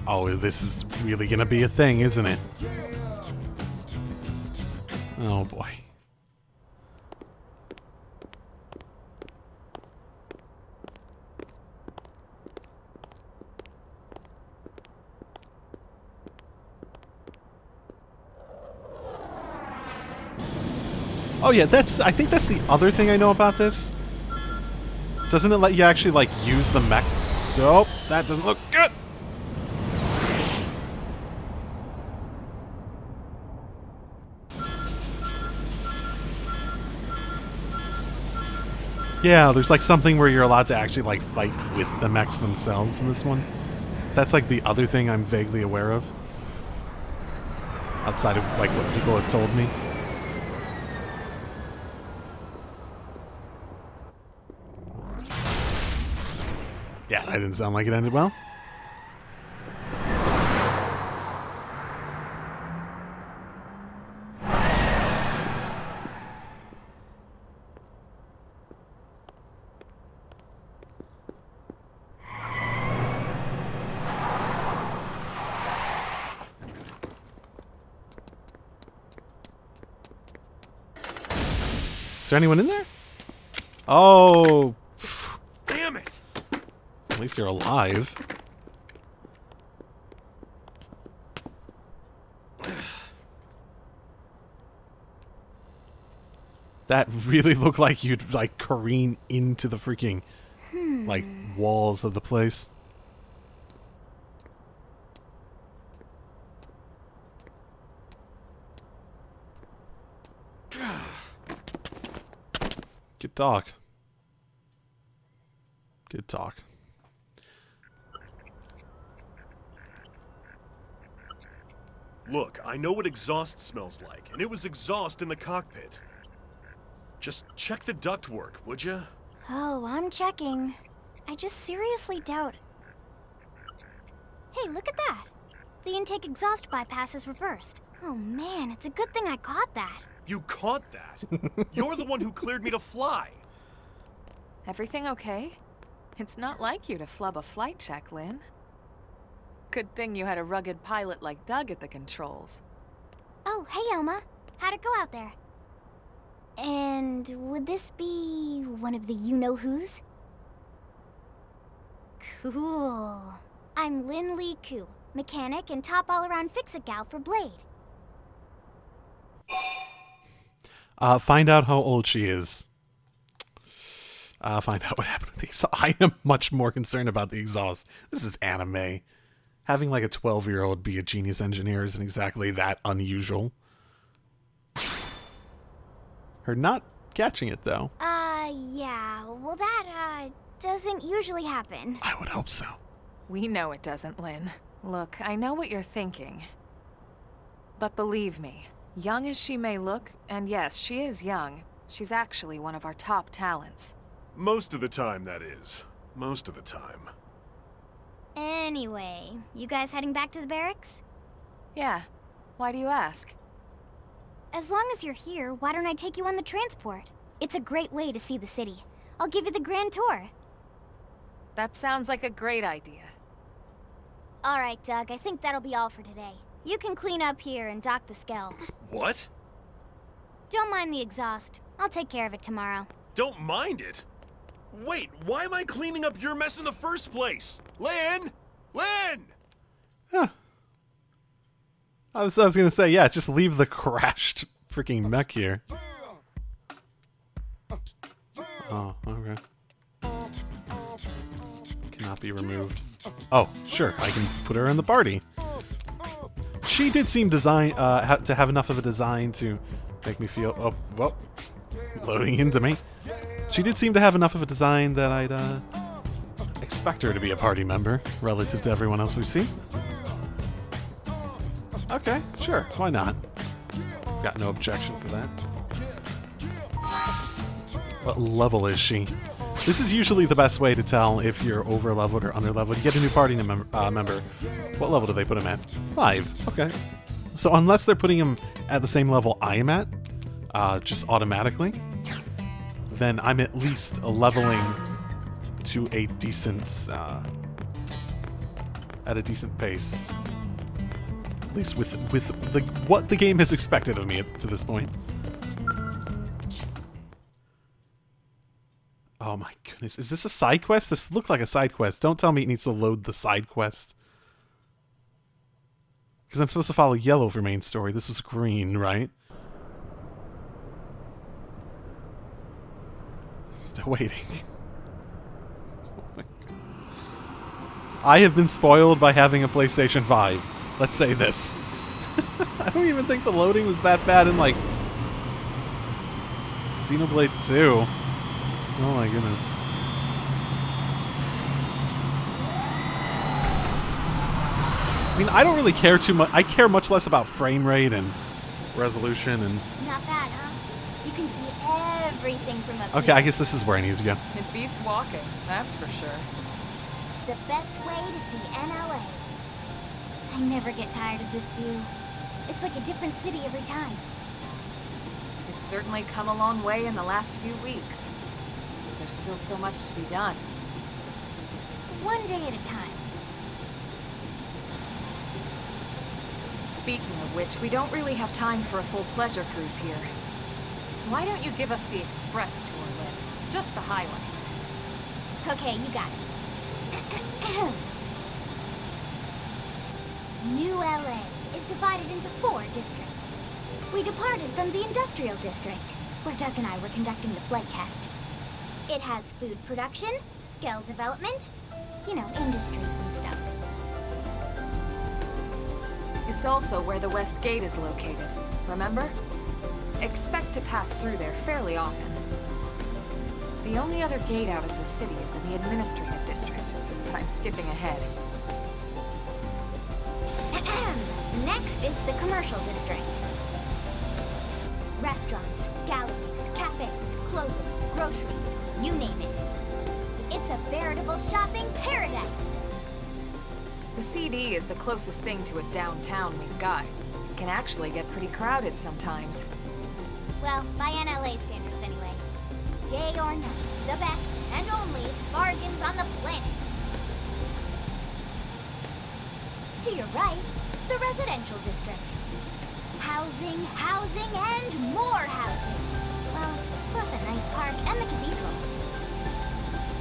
Oh, this is really gonna be a thing, isn't it? Oh boy. Oh yeah, I think that's the other thing I know about this. Doesn't it let you actually, like, use the mech? So, that doesn't look good! Yeah, there's like something where you're allowed to actually, like, fight with the mechs themselves in this one. That's like the other thing I'm vaguely aware of. Outside of, like, what people have told me. Yeah, that didn't sound like it ended well. Is there anyone in there? Oh. Damn it! At least you're alive. That really looked like you'd, like, careen into the freaking, like, walls of the place. Good talk. Good talk. Look, I know what exhaust smells like, and it was exhaust in the cockpit. Just check the ductwork, would ya? Oh, I'm checking. I just seriously doubt. Hey, look at that! The intake exhaust bypass is reversed. Oh man, it's a good thing I caught that. You caught that? You're the one who cleared me to fly. Everything okay? It's not like you to flub a flight check, Lynn. Good thing you had a rugged pilot like Doug at the controls. Oh, hey Elma. How'd it go out there? And would this be one of the you-know-who's? Cool. I'm Lynn Lee Koo, mechanic and top all-around fix-it gal for Blade. Find out how old she is. Find out what happened with the exhaust. I am much more concerned about the exhaust. This is anime. Having like a 12-year-old be a genius engineer isn't exactly that unusual. Her not catching it, though. Yeah. Well, that, doesn't usually happen. I would hope so. We know it doesn't, Lynn. Look, I know what you're thinking. But believe me, Young as she may look, and yes, she is young, she's actually one of our top talents. Most of the time, that is. Most of the time. Anyway, you guys heading back to the barracks? Yeah. Why do you ask? As long as you're here, why don't I take you on the transport? It's a great way to see the city. I'll give you the grand tour. That sounds like a great idea. All right, Doug, I think that'll be all for today. You can clean up here and dock the Skell. What? Don't mind the exhaust. I'll take care of it tomorrow. Don't mind it? Wait, why am I cleaning up your mess in the first place? Lynn! Lynn! Huh. I was gonna say, yeah, just leave the crashed freaking mech here. Oh, okay. Cannot be removed. Oh, sure, I can put her in the party. She did seem to have enough of a design to make me feel... Oh, well, loading into me. She did seem to have enough of a design that I'd expect her to be a party member relative to everyone else we've seen. Okay, sure, why not? Got no objections to that. What level is she? This is usually the best way to tell if you're over-leveled or under-leveled. You get a new party member. What level do they put him at? 5. Okay. So unless they're putting him at the same level I am at, just automatically, then I'm at least leveling to a decent, at a decent pace. At least with what the game has expected of me to this point. Oh my goodness, is this a side quest? This looked like a side quest. Don't tell me it needs to load the side quest. Because I'm supposed to follow yellow for main story. This was green, right? Still waiting. Oh my God. I have been spoiled by having a PlayStation 5. Let's say this. I don't even think the loading was that bad in, like, Xenoblade 2. Oh my goodness. I mean, I don't really care too much. I care much less about frame rate and resolution and... Not bad, huh? You can see everything from up Okay, here. I guess this is where I need to go. It beats walking, that's for sure. The best way to see NLA. I never get tired of this view. It's like a different city every time. It's certainly come a long way in the last few weeks. There's still so much to be done. One day at a time. Speaking of which, we don't really have time for a full pleasure cruise here. Why don't you give us the express tour, Lynn? Just the highlights. Okay, you got it. New LA is divided into 4 districts. We departed from the industrial district, where Doug and I were conducting the flight test. It has food production, skill development, you know, industries and stuff. It's also where the West Gate is located, remember? Expect to pass through there fairly often. The only other gate out of the city is in the administrative district, but I'm skipping ahead. Next is the commercial district. Restaurants, galleries, cafes, clothing, groceries, you name it. It's a veritable shopping paradise. The CD is the closest thing to a downtown we've got. It can actually get pretty crowded sometimes. Well, by NLA standards anyway. Day or night, the best and only bargains on the planet. To your right, the residential district. Housing, housing, and more housing. Well, plus a nice park and the cathedral.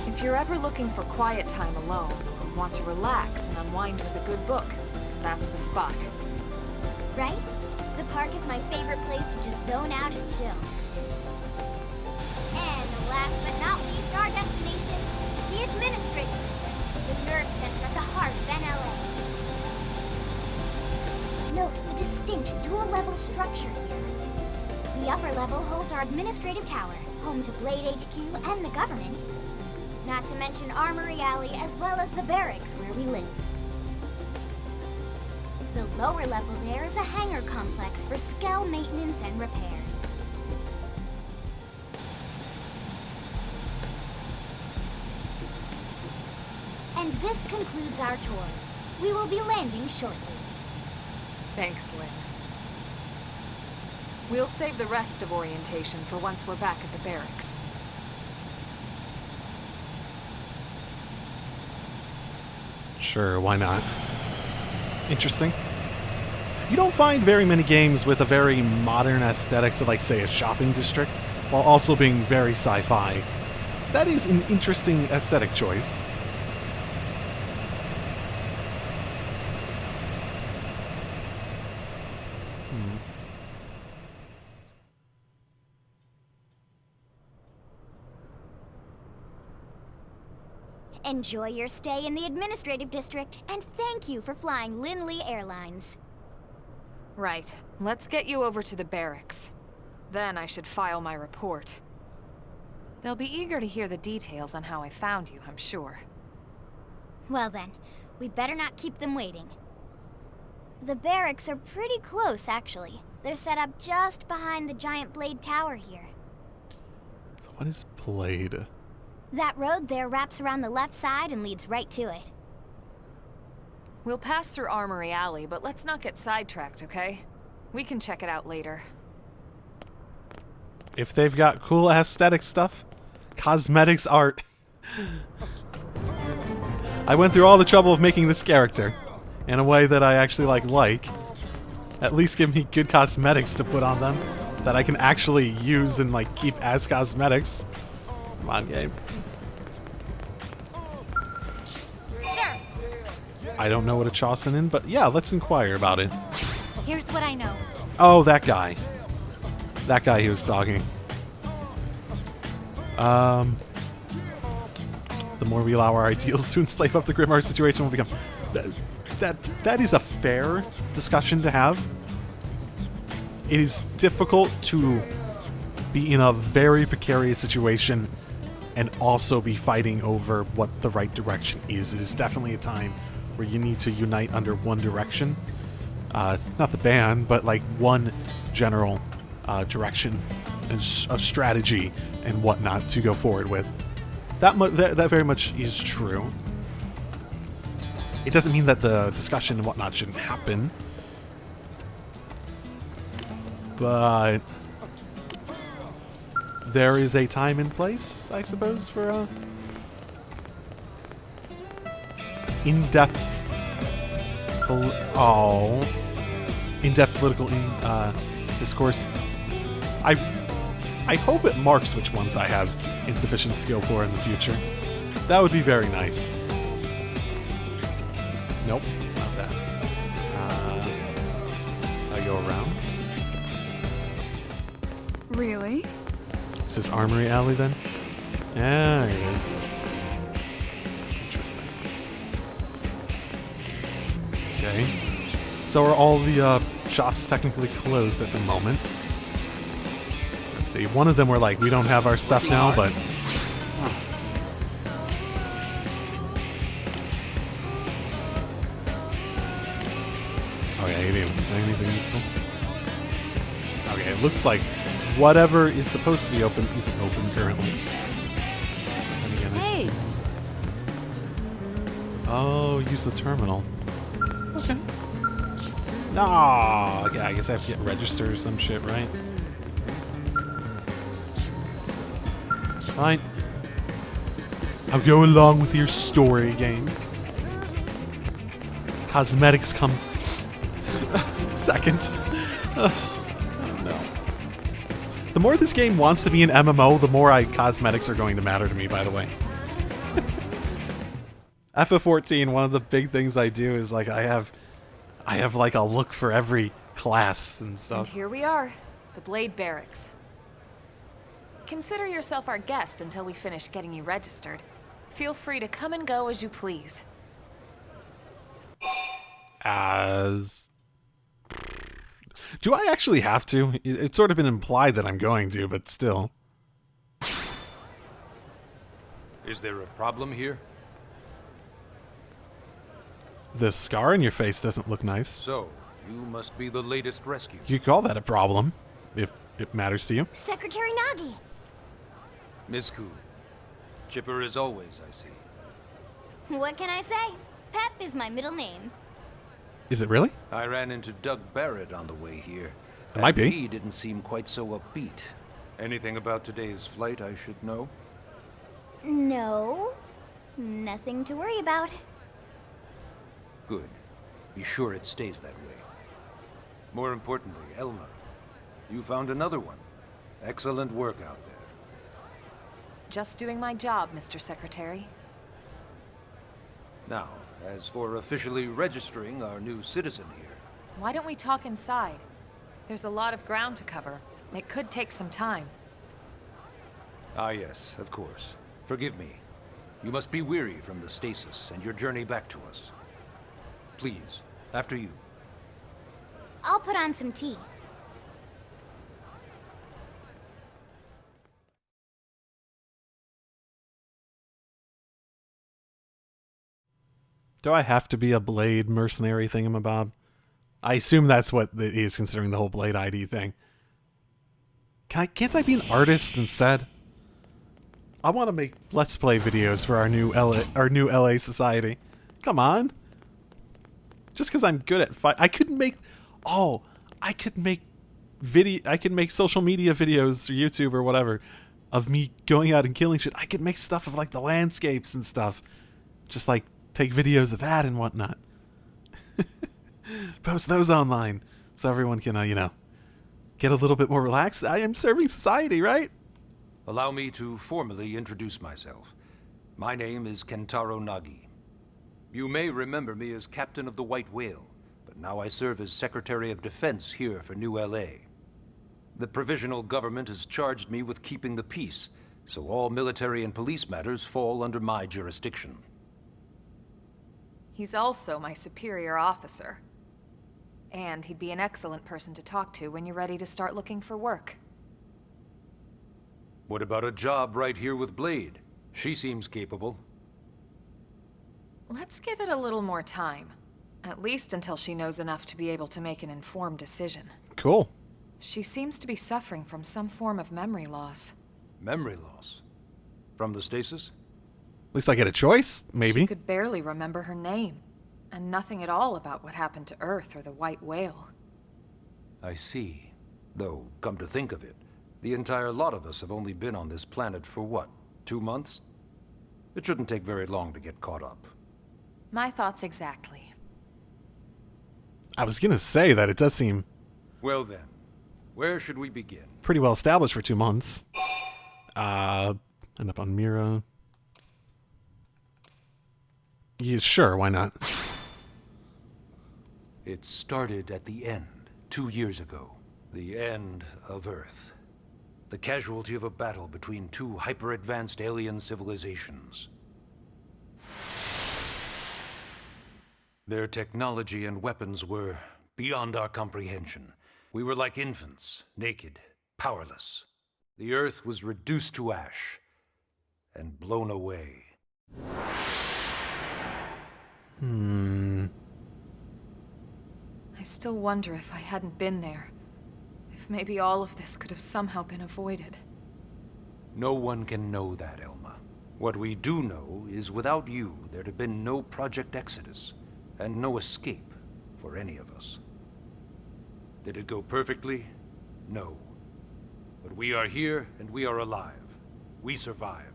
If you're ever looking for quiet time alone, or want to relax and unwind with a good book, that's the spot. Right? The park is my favorite place to just zone out and chill. And last but not least, our destination, the administrative district, the nerve center at the heart of NLA. Note the distinct dual-level structure here. The upper level holds our administrative tower, home to Blade HQ and the government. Not to mention Armory Alley, as well as the barracks where we live. The lower level there is a hangar complex for Skell maintenance and repairs. And this concludes our tour. We will be landing shortly. Thanks, Lynn. We'll save the rest of orientation for once we're back at the barracks. Sure, why not? Interesting. You don't find very many games with a very modern aesthetic to, like, say, a shopping district, while also being very sci-fi. That is an interesting aesthetic choice. Enjoy your stay in the administrative district, and thank you for flying Linley Airlines. Right. Let's get you over to the barracks. Then I should file my report. They'll be eager to hear the details on how I found you, I'm sure. Well then, we'd better not keep them waiting. The barracks are pretty close, actually. They're set up just behind the giant blade tower here. So what is Blade? That road there wraps around the left side and leads right to it. We'll pass through Armory Alley, but let's not get sidetracked, okay? We can check it out later. If they've got cool aesthetic stuff, cosmetics, art. I went through all the trouble of making this character in a way that I actually like. At least give me good cosmetics to put on them that I can actually use and like keep as cosmetics. Come on, game. I don't know what a Chausin in, but yeah, let's inquire about it. Here's what I know. Oh, that guy. That guy he was stalking. The more we allow our ideals to enslave up, the grim our situation will become. That is a fair discussion to have. It is difficult to be in a very precarious situation and also be fighting over what the right direction is. It is definitely a time where you need to unite under one direction. Not the band, but like one general direction and of strategy and whatnot to go forward with. That very much is true. It doesn't mean that the discussion and whatnot shouldn't happen. But there is a time and place, I suppose, for in-depth in-depth political discourse. I hope it marks which ones I have insufficient skill for in the future. That would be very nice. Nope, not that. I go around. Really? Is this Armory Alley then? Yeah, there it is. Interesting. Okay. So are all the shops technically closed at the moment? Let's see. One of them were like, we don't have our stuff now, but... Okay, he didn't say anything useful. Okay, it looks like whatever is supposed to be open isn't open currently. And again, Hey! Oh, use the terminal. Okay. Nah, okay, I guess I have to get registered or some shit, right? Fine. I'll go along with your story, game. Cosmetics come second. Oh no. The more this game wants to be an MMO, the more cosmetics are going to matter to me, by the way. FF14, one of the big things I do is like I have like a look for every class and stuff. And here we are, the Blade Barracks. Consider yourself our guest until we finish getting you registered. Feel free to come and go as you please. Do I actually have to? It's sort of been implied that I'm going to, but still. Is there a problem here? The scar on your face doesn't look nice. So, You must be the latest rescue. You call that a problem, if it matters to you. Secretary Nagi! Ms. Ku. Chipper as always, I see. What can I say? Pep is my middle name. Is it really? I ran into Doug Barrett on the way here. It might be. He didn't seem quite so upbeat. Anything about today's flight I should know? No. Nothing to worry about. Good. Be sure it stays that way. More importantly, Elma, you found another one. Excellent work out there. Just doing my job, Mr. Secretary. Now, as for officially registering our new citizen here, Why don't we talk inside? There's a lot of ground to cover. It could take some time. Ah yes, of course. Forgive me. You must be weary from the stasis and your journey back to us. Please, after you. I'll put on some tea. Do I have to be a Blade mercenary thingamabob? I assume that's what it is, considering the whole Blade ID thing. Can't I be an artist instead? I want to make Let's Play videos for our new LA society. Come on. Just because I'm good at I could make social media videos or YouTube or whatever of me going out and killing shit. I could make stuff of like the landscapes and stuff. Just like take videos of that and whatnot. Post those online so everyone can, get a little bit more relaxed. I am serving society, right? Allow me to formally introduce myself. My name is Kentaro Nagi. You may remember me as Captain of the White Whale, but now I serve as Secretary of Defense here for New LA. The provisional government has charged me with keeping the peace, so all military and police matters fall under my jurisdiction. He's also my superior officer. And he'd be an excellent person to talk to when you're ready to start looking for work. What about a job right here with Blade? She seems capable. Let's give it a little more time. At least until she knows enough to be able to make an informed decision. Cool. She seems to be suffering from some form of memory loss. Memory loss? From the stasis? At least I get a choice, maybe. She could barely remember her name. And nothing at all about what happened to Earth or the White Whale. I see. Though, come to think of it, the entire lot of us have only been on this planet for what, 2 months? It shouldn't take very long to get caught up. My thoughts exactly. I was gonna say that it does seem Well then, where should we begin? pretty well established for 2 months. End up on Mira. Yeah, sure, why not? It started at the end, 2 years ago. The end of Earth. The casualty of a battle between two hyper-advanced alien civilizations. Their technology and weapons were beyond our comprehension. We were like infants, naked, powerless. The Earth was reduced to ash and blown away. I still wonder if I hadn't been there. If maybe all of this could have somehow been avoided. No one can know that, Elma. What we do know is without you, there'd have been no Project Exodus, and no escape for any of us. Did it go perfectly? No. But we are here, and we are alive. We survived.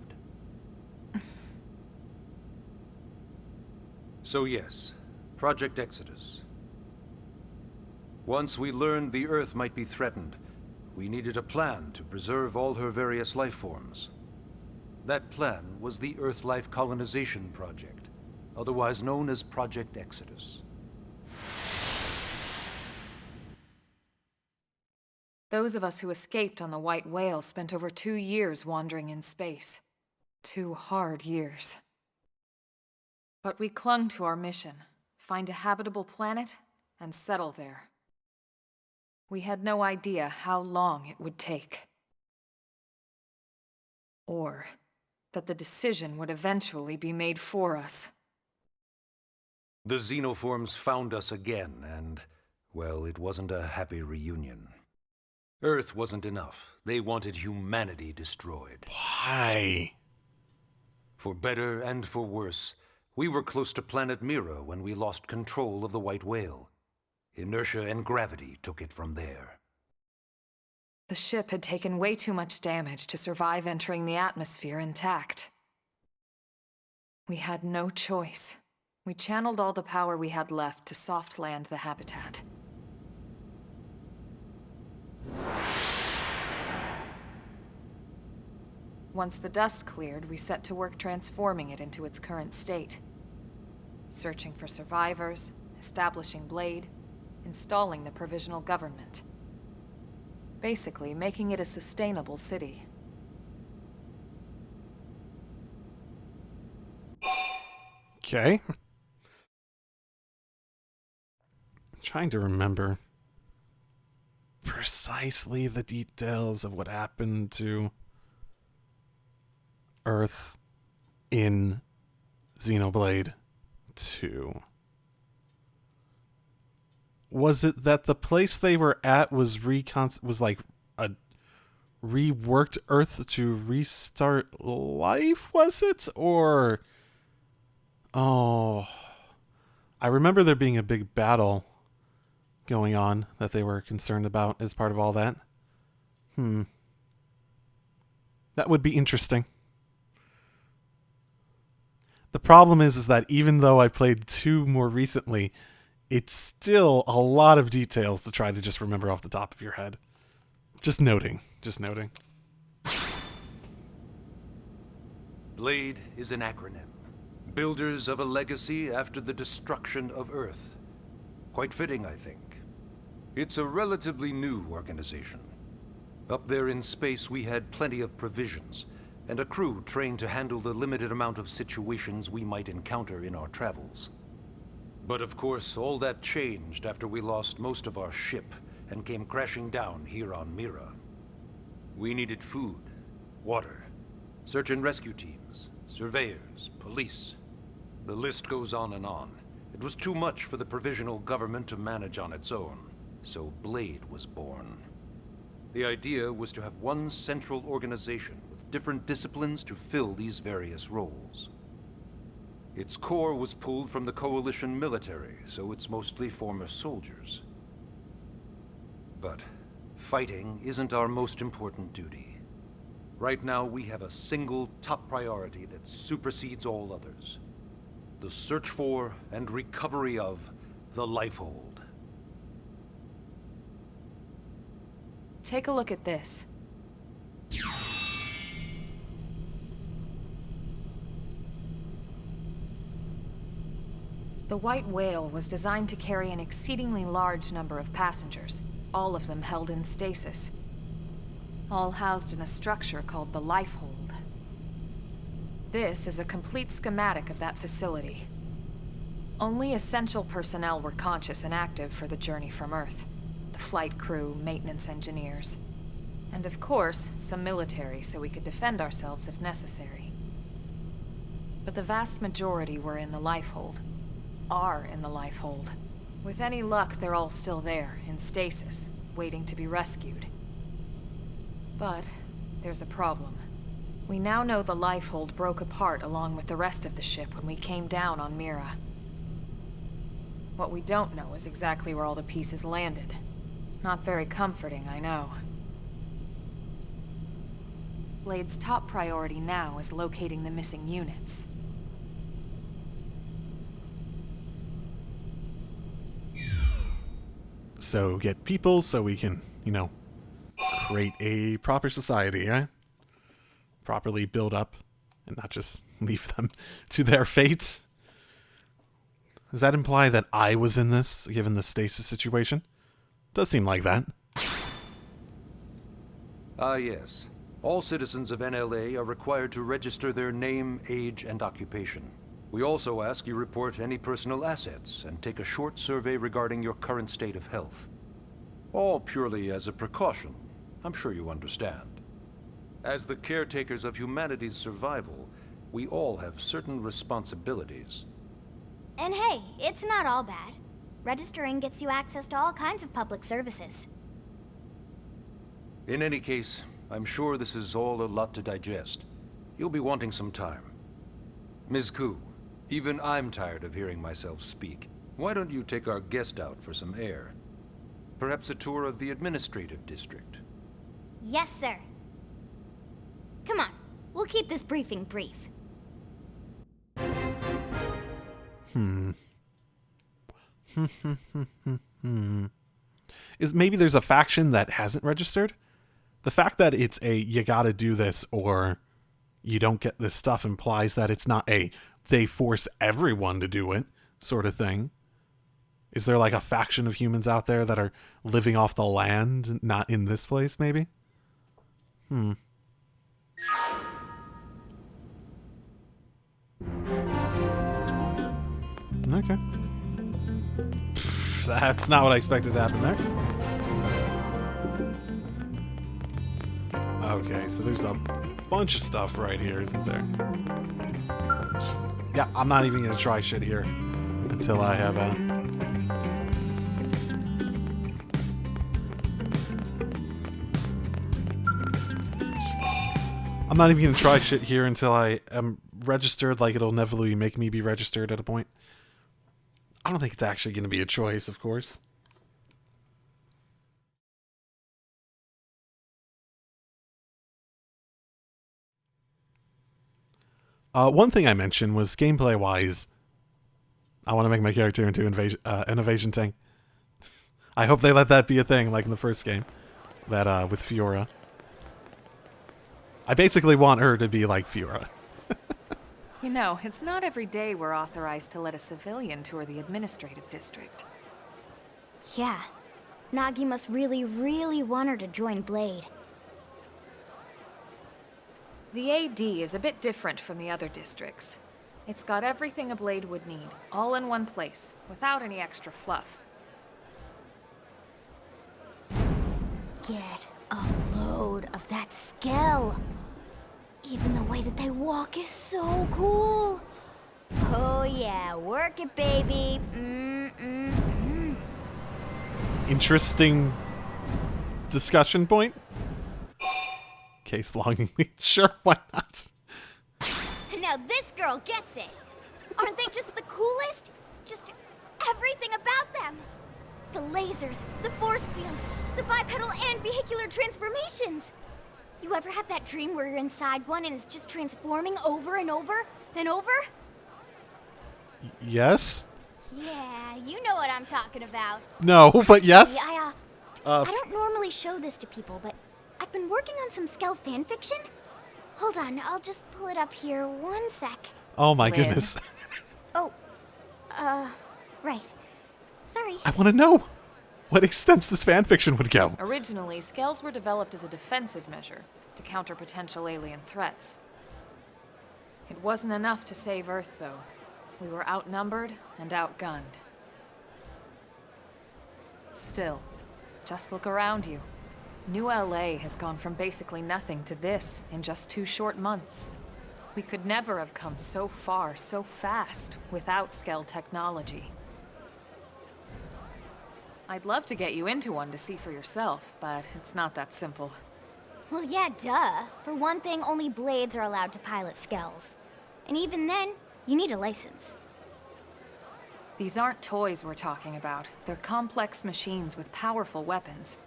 So yes, Project Exodus. Once we learned the Earth might be threatened, we needed a plan to preserve all her various life forms. That plan was the Earth Life Colonization Project, otherwise known as Project Exodus. Those of us who escaped on the White Whale spent over 2 years wandering in space. 2 hard years. But we clung to our mission, find a habitable planet and settle there. We had no idea how long it would take. Or that the decision would eventually be made for us. The xenoforms found us again, and Well, it wasn't a happy reunion. Earth wasn't enough. They wanted humanity destroyed. Why? For better and for worse, we were close to planet Mira when we lost control of the White Whale. Inertia and gravity took it from there. The ship had taken way too much damage to survive entering the atmosphere intact. We had no choice. We channeled all the power we had left to soft land the habitat. Once the dust cleared, we set to work transforming it into its current state. Searching for survivors, establishing Blade, installing the provisional government. Basically, making it a sustainable city. Okay. Trying to remember precisely the details of what happened to Earth in Xenoblade 2. Was it that the place they were at was like a reworked Earth to restart life, was it? Or oh, I remember there being a big battle going on that they were concerned about as part of all that. That would be interesting. The problem is that even though I played 2 more recently, it's still a lot of details to try to just remember off the top of your head. Just noting. Blade is an acronym. Builders of a legacy after the destruction of Earth. Quite fitting, I think. It's a relatively new organization. Up there in space, we had plenty of provisions, and a crew trained to handle the limited amount of situations we might encounter in our travels. But of course, all that changed after we lost most of our ship and came crashing down here on Mira. We needed food, water, search and rescue teams, surveyors, police. The list goes on and on. It was too much for the provisional government to manage on its own, so Blade was born. The idea was to have one central organization with different disciplines to fill these various roles. Its core was pulled from the Coalition military, so it's mostly former soldiers. But fighting isn't our most important duty. Right now, we have a single top priority that supersedes all others. The search for and recovery of the Lifehold. Take a look at this. The White Whale was designed to carry an exceedingly large number of passengers, all of them held in stasis. All housed in a structure called the Lifehold. This is a complete schematic of that facility. Only essential personnel were conscious and active for the journey from Earth. The flight crew, maintenance engineers. And of course, some military so we could defend ourselves if necessary. But the vast majority were in the Lifehold. Are in the Lifehold. With any luck, they're all still there, in stasis, waiting to be rescued. But there's a problem. We now know the Lifehold broke apart along with the rest of the ship when we came down on Mira. What we don't know is exactly where all the pieces landed. Not very comforting, I know. Blade's top priority now is locating the missing units. So get people so we can, create a proper society, right? Properly build up and not just leave them to their fate. Does that imply that I was in this, given the stasis situation? Does seem like that. Yes. All citizens of NLA are required to register their name, age, and occupation. We also ask you report any personal assets and take a short survey regarding your current state of health. All purely as a precaution. I'm sure you understand. As the caretakers of humanity's survival, we all have certain responsibilities. And hey, it's not all bad. Registering gets you access to all kinds of public services. In any case, I'm sure this is all a lot to digest. You'll be wanting some time. Ms. Koo, even I'm tired of hearing myself speak. Why don't you take our guest out for some air? Perhaps a tour of the administrative district. Yes, sir. Come on, we'll keep this briefing brief. Is maybe there's a faction that hasn't registered? The fact that it's a you gotta do this or you don't get this stuff implies that it's not a they force everyone to do it sort of thing. Is there like a faction of humans out there that are living off the land, not in this place, maybe? Okay. That's not what I expected to happen there. Okay, so there's a bunch of stuff right here, isn't there? Yeah, I'm not even gonna try shit here until I have I'm not even gonna try shit here until I am registered. Like, it'll inevitably make me be registered at a point. I don't think it's actually gonna be a choice, of course. One thing I mentioned was gameplay-wise, I want to make my character into an evasion tank. I hope they let that be a thing, like in the first game, that with Fiora. I basically want her to be like Fiora. You know, it's not every day we're authorized to let a civilian tour the administrative district. Yeah, Nagi must really, really want her to join Blade. The AD is a bit different from the other districts. It's got everything a Blade would need, all in one place, without any extra fluff. Get a load of that scale. Even the way that they walk is so cool. Oh yeah, work it, baby. Interesting discussion point. Case longingly. Sure, why not? Now this girl gets it. Aren't they just the coolest? Just everything about them. The lasers, the force fields, the bipedal and vehicular transformations. You ever have that dream where you're inside one and it's just transforming over and over and over? Yes? Yeah, you know what I'm talking about. No, but yes? I don't normally show this to people, but I've been working on some Skell fanfiction. Hold on, I'll just pull it up here 1 sec. Oh my Lynn. goodness. Oh, right. Sorry. I want to know what extents this fanfiction would go. Originally, Skells were developed as a defensive measure to counter potential alien threats. It wasn't enough to save Earth, though. We were outnumbered and outgunned. Still, just look around you. New LA has gone from basically nothing to this in just 2 short months. We could never have come so far so fast without Skell technology. I'd love to get you into one to see for yourself, but it's not that simple. Well, yeah, duh. For one thing, only Blades are allowed to pilot Skells. And even then, you need a license. These aren't toys we're talking about. They're complex machines with powerful weapons.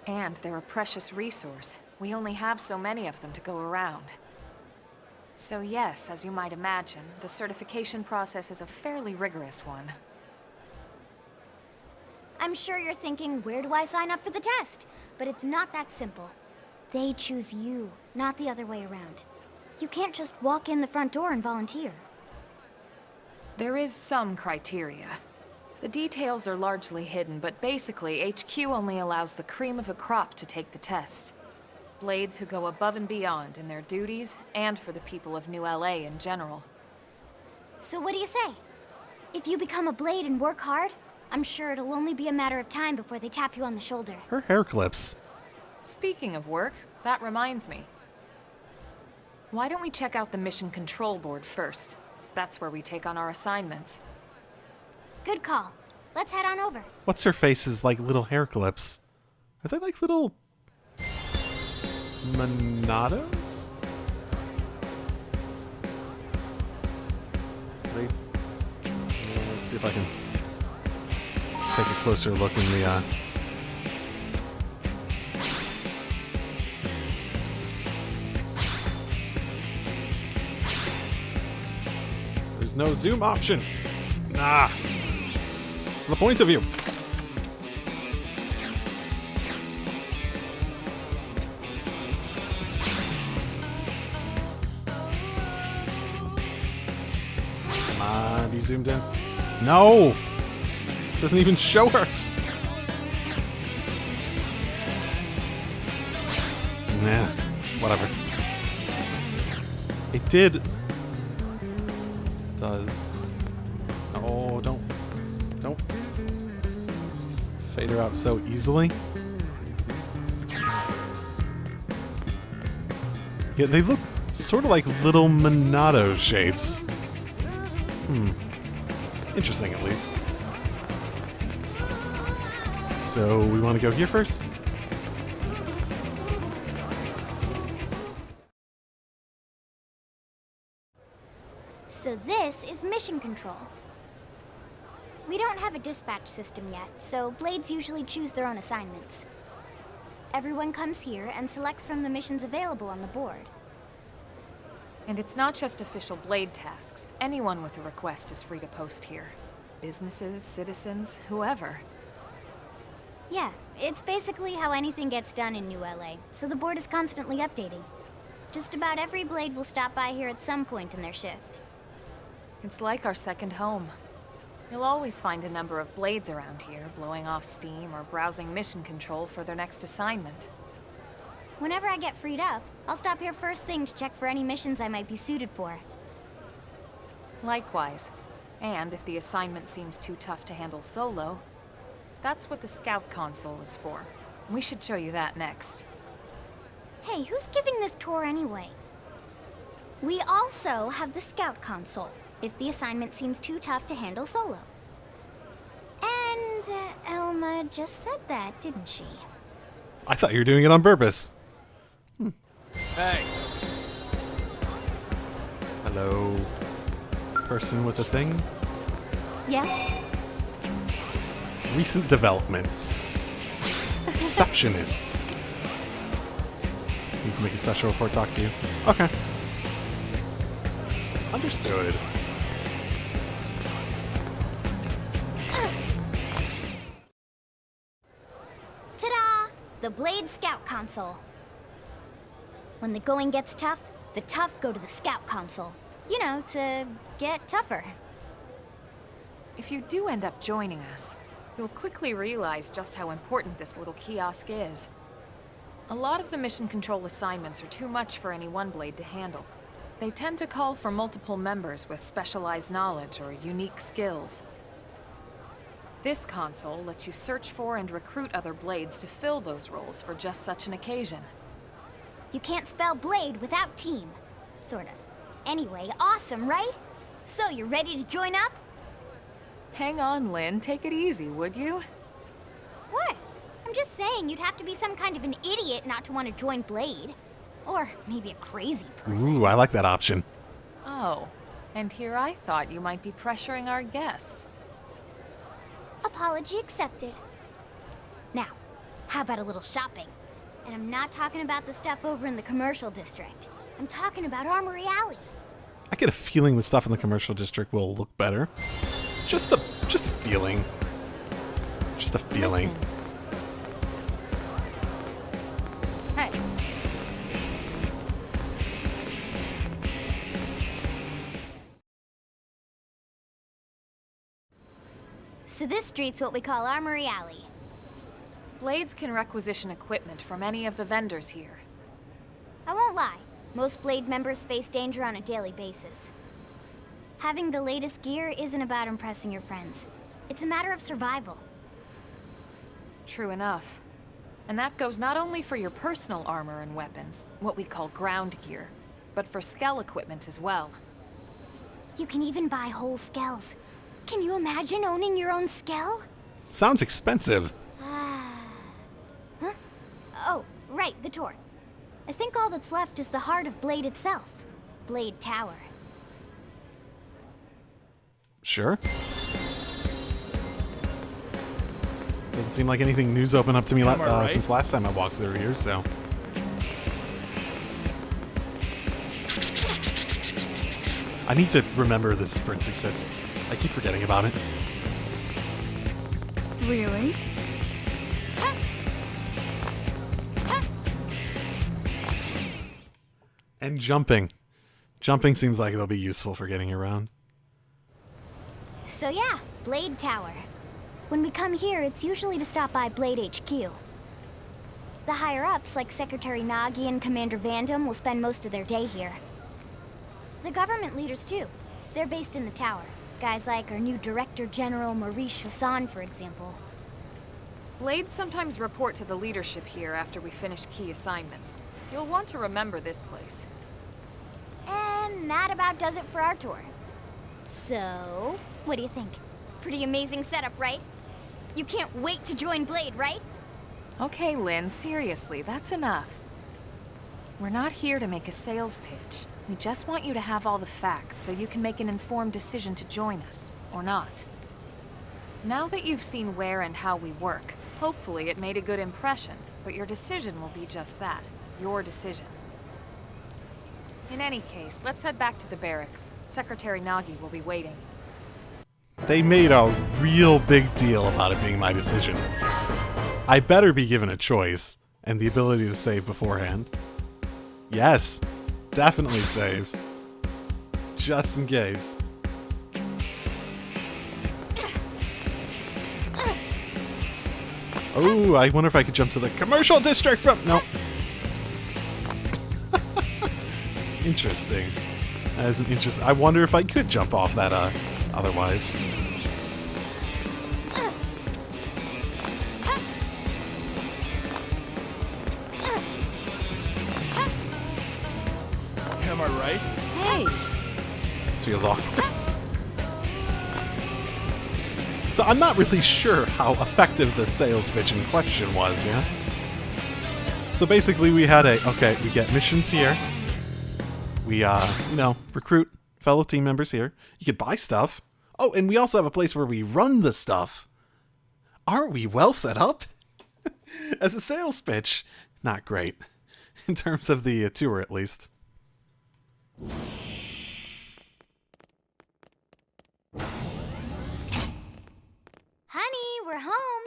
And they're a precious resource. We only have so many of them to go around. So yes, as you might imagine, the certification process is a fairly rigorous one. I'm sure you're thinking, where do I sign up for the test? But it's not that simple. They choose you, not the other way around. You can't just walk in the front door and volunteer. There is some criteria. The details are largely hidden, but basically, HQ only allows the cream of the crop to take the test. Blades who go above and beyond in their duties, and for the people of New LA in general. So what do you say? If you become a Blade and work hard, I'm sure it'll only be a matter of time before they tap you on the shoulder. Her hair clips. Speaking of work, that reminds me. Why don't we check out the Mission Control Board first? That's where we take on our assignments. Good call. Let's head on over. What's her face's like little hair clips? Are they like little monados? Let's see if I can take a closer look in the There's no zoom option. Nah. It's the point of view. Come on, be zoomed in. No! It doesn't even show her. Nah, whatever. It did. It does. Oh, don't fade her out so easily. Yeah, they look sort of like little Monado shapes. Interesting, at least. So, we want to go here first? So this is mission control. We don't have a dispatch system yet, so Blades usually choose their own assignments. Everyone comes here and selects from the missions available on the board. And it's not just official Blade tasks. Anyone with a request is free to post here. Businesses, citizens, whoever. Yeah, it's basically how anything gets done in New LA, so the board is constantly updating. Just about every Blade will stop by here at some point in their shift. It's like our second home. You'll always find a number of Blades around here, blowing off steam or browsing mission control for their next assignment. Whenever I get freed up, I'll stop here first thing to check for any missions I might be suited for. Likewise. And if the assignment seems too tough to handle solo, that's what the Scout console is for. We should show you that next. Hey, who's giving this tour anyway? We also have the Scout console, if the assignment seems too tough to handle solo. And Elma just said that, didn't she? I thought you were doing it on purpose. Hey. Hello, person with a thing. Yes? Recent developments. Receptionist. Need to make a special report, talk to you. Okay. Understood. Ta-da! The Blade Scout console. When the going gets tough, the tough go to the Scout console. You know, to get tougher. If you do end up joining us, you'll quickly realize just how important this little kiosk is. A lot of the mission control assignments are too much for any one Blade to handle. They tend to call for multiple members with specialized knowledge or unique skills. This console lets you search for and recruit other Blades to fill those roles for just such an occasion. You can't spell Blade without team. Sorta. Anyway, awesome, right? So, you're ready to join up? Hang on, Lynn. Take it easy, would you? What? I'm just saying you'd have to be some kind of an idiot not to want to join Blade. Or maybe a crazy person. Ooh, I like that option. Oh, and here I thought you might be pressuring our guest. Apology accepted. Now, how about a little shopping? And I'm not talking about the stuff over in the commercial district. I'm talking about Armory Alley. I get a feeling the stuff in the commercial district will look better. Just a feeling. Just a feeling. Listen. Hey. So this street's what we call Armory Alley. Blades can requisition equipment from any of the vendors here. I won't lie, most Blade members face danger on a daily basis. Having the latest gear isn't about impressing your friends. It's a matter of survival. True enough. And that goes not only for your personal armor and weapons, what we call ground gear, but for skell equipment as well. You can even buy whole skells. Can you imagine owning your own Skell? Sounds expensive. Huh? Oh, right, the tour. I think all that's left is the heart of Blade itself. Blade Tower. Sure. Doesn't seem like anything new's opened up to me right? since last time I walked through here, so... I need to remember this sprint success. I keep forgetting about it. Really? And jumping. Jumping seems like it'll be useful for getting around. So yeah, Blade Tower. When we come here, it's usually to stop by Blade HQ. The higher-ups, like Secretary Nagi and Commander Vandam, will spend most of their day here. The government leaders, too. They're based in the tower. Guys like our new Director General Maurice Chassan, for example. Blades sometimes report to the leadership here after we finish key assignments. You'll want to remember this place. And that about does it for our tour. So, what do you think? Pretty amazing setup, right? You can't wait to join Blade, right? Okay, Lynn, seriously, that's enough. We're not here to make a sales pitch. We just want you to have all the facts so you can make an informed decision to join us, or not. Now that you've seen where and how we work, hopefully it made a good impression, but your decision will be just that, your decision. In any case, let's head back to the barracks. Secretary Nagi will be waiting. They made a real big deal about it being my decision. I better be given a choice, and the ability to save beforehand. Yes, definitely save. Just in case. Oh, I wonder if I could jump to the commercial district from... Nope. Interesting. That is an interest. I wonder if I could jump off that, otherwise. Am I right? Hey! This feels awkward. So I'm not really sure how effective the sales pitch in question was, yeah? So basically we had we get missions here. We, recruit fellow team members here. You could buy stuff. Oh, and we also have a place where we run the stuff. Aren't we well set up? As a sales pitch, not great. In terms of the tour, at least. Honey, we're home.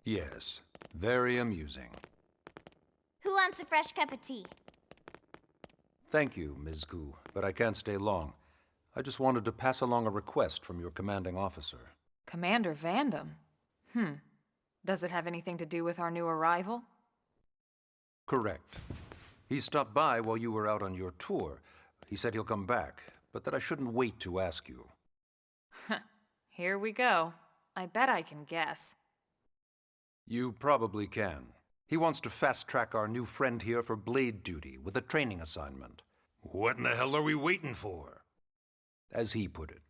Yes, very amusing. Who wants a fresh cup of tea? Thank you, Ms. Gu, but I can't stay long. I just wanted to pass along a request from your commanding officer. Commander Vandam? Does it have anything to do with our new arrival? Correct. He stopped by while you were out on your tour. He said he'll come back, but that I shouldn't wait to ask you. Here we go. I bet I can guess. You probably can. He wants to fast-track our new friend here for blade duty with a training assignment. What in the hell are we waiting for? As he put it.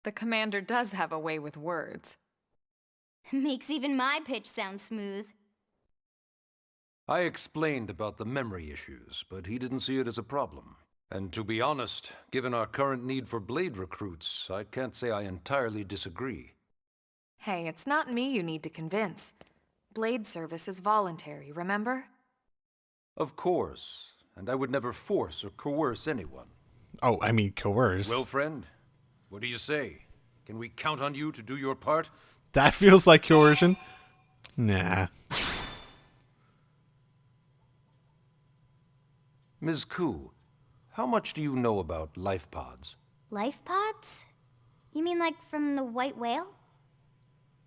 The commander does have a way with words. Makes even my pitch sound smooth. I explained about the memory issues, but he didn't see it as a problem. And to be honest, given our current need for blade recruits, I can't say I entirely disagree. Hey, it's not me you need to convince. Blade service is voluntary, remember? Of course, and I would never force or coerce anyone. Oh, I mean coerce. Well, friend, what do you say? Can we count on you to do your part? That feels like coercion. Nah. Ms. Ku, how much do you know about life pods? Life pods? You mean like from the White Whale?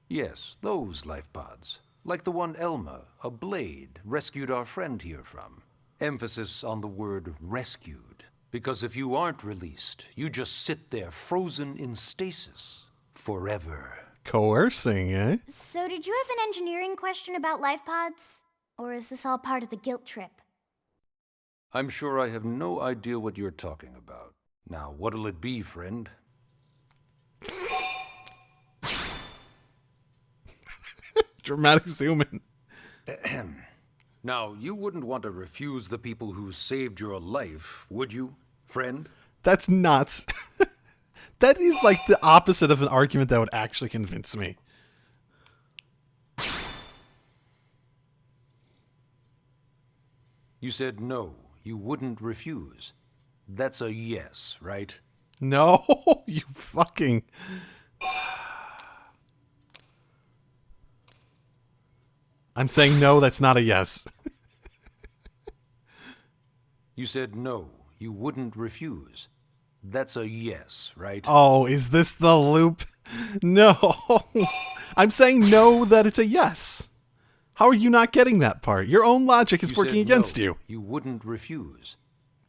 Yes, those life pods. Like the one Elma, a blade, rescued our friend here from. Emphasis on the word rescued. Because if you aren't released, you just sit there frozen in stasis. Forever. Coercing, eh? So did you have an engineering question about life pods? Or is this all part of the guilt trip? I'm sure I have no idea what you're talking about. Now, what'll it be, friend? Dramatic zoom in. Now, you wouldn't want to refuse the people who saved your life, would you, friend? That's nuts. That is like the opposite of an argument that would actually convince me. You said no, you wouldn't refuse. That's a yes, right? No, you fucking... I'm saying no, that's not a yes. You said no, you wouldn't refuse. That's a yes, right? Oh, is this the loop? No. I'm saying no, that it's a yes. How are you not getting that part? Your own logic is You working said against no, you. You wouldn't refuse.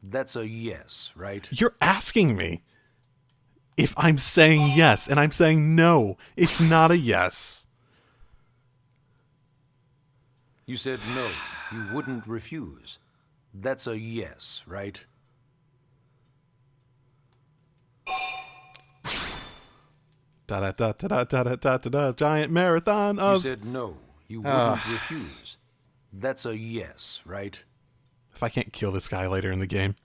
That's a yes, right? You're asking me if I'm saying yes, and I'm saying no, it's not a yes. You said no, you wouldn't refuse. That's a yes, right? Da-da-da-da-da-da-da-da, giant marathon of... You said no, you wouldn't refuse. That's a yes, right? If I can't kill this guy later in the game.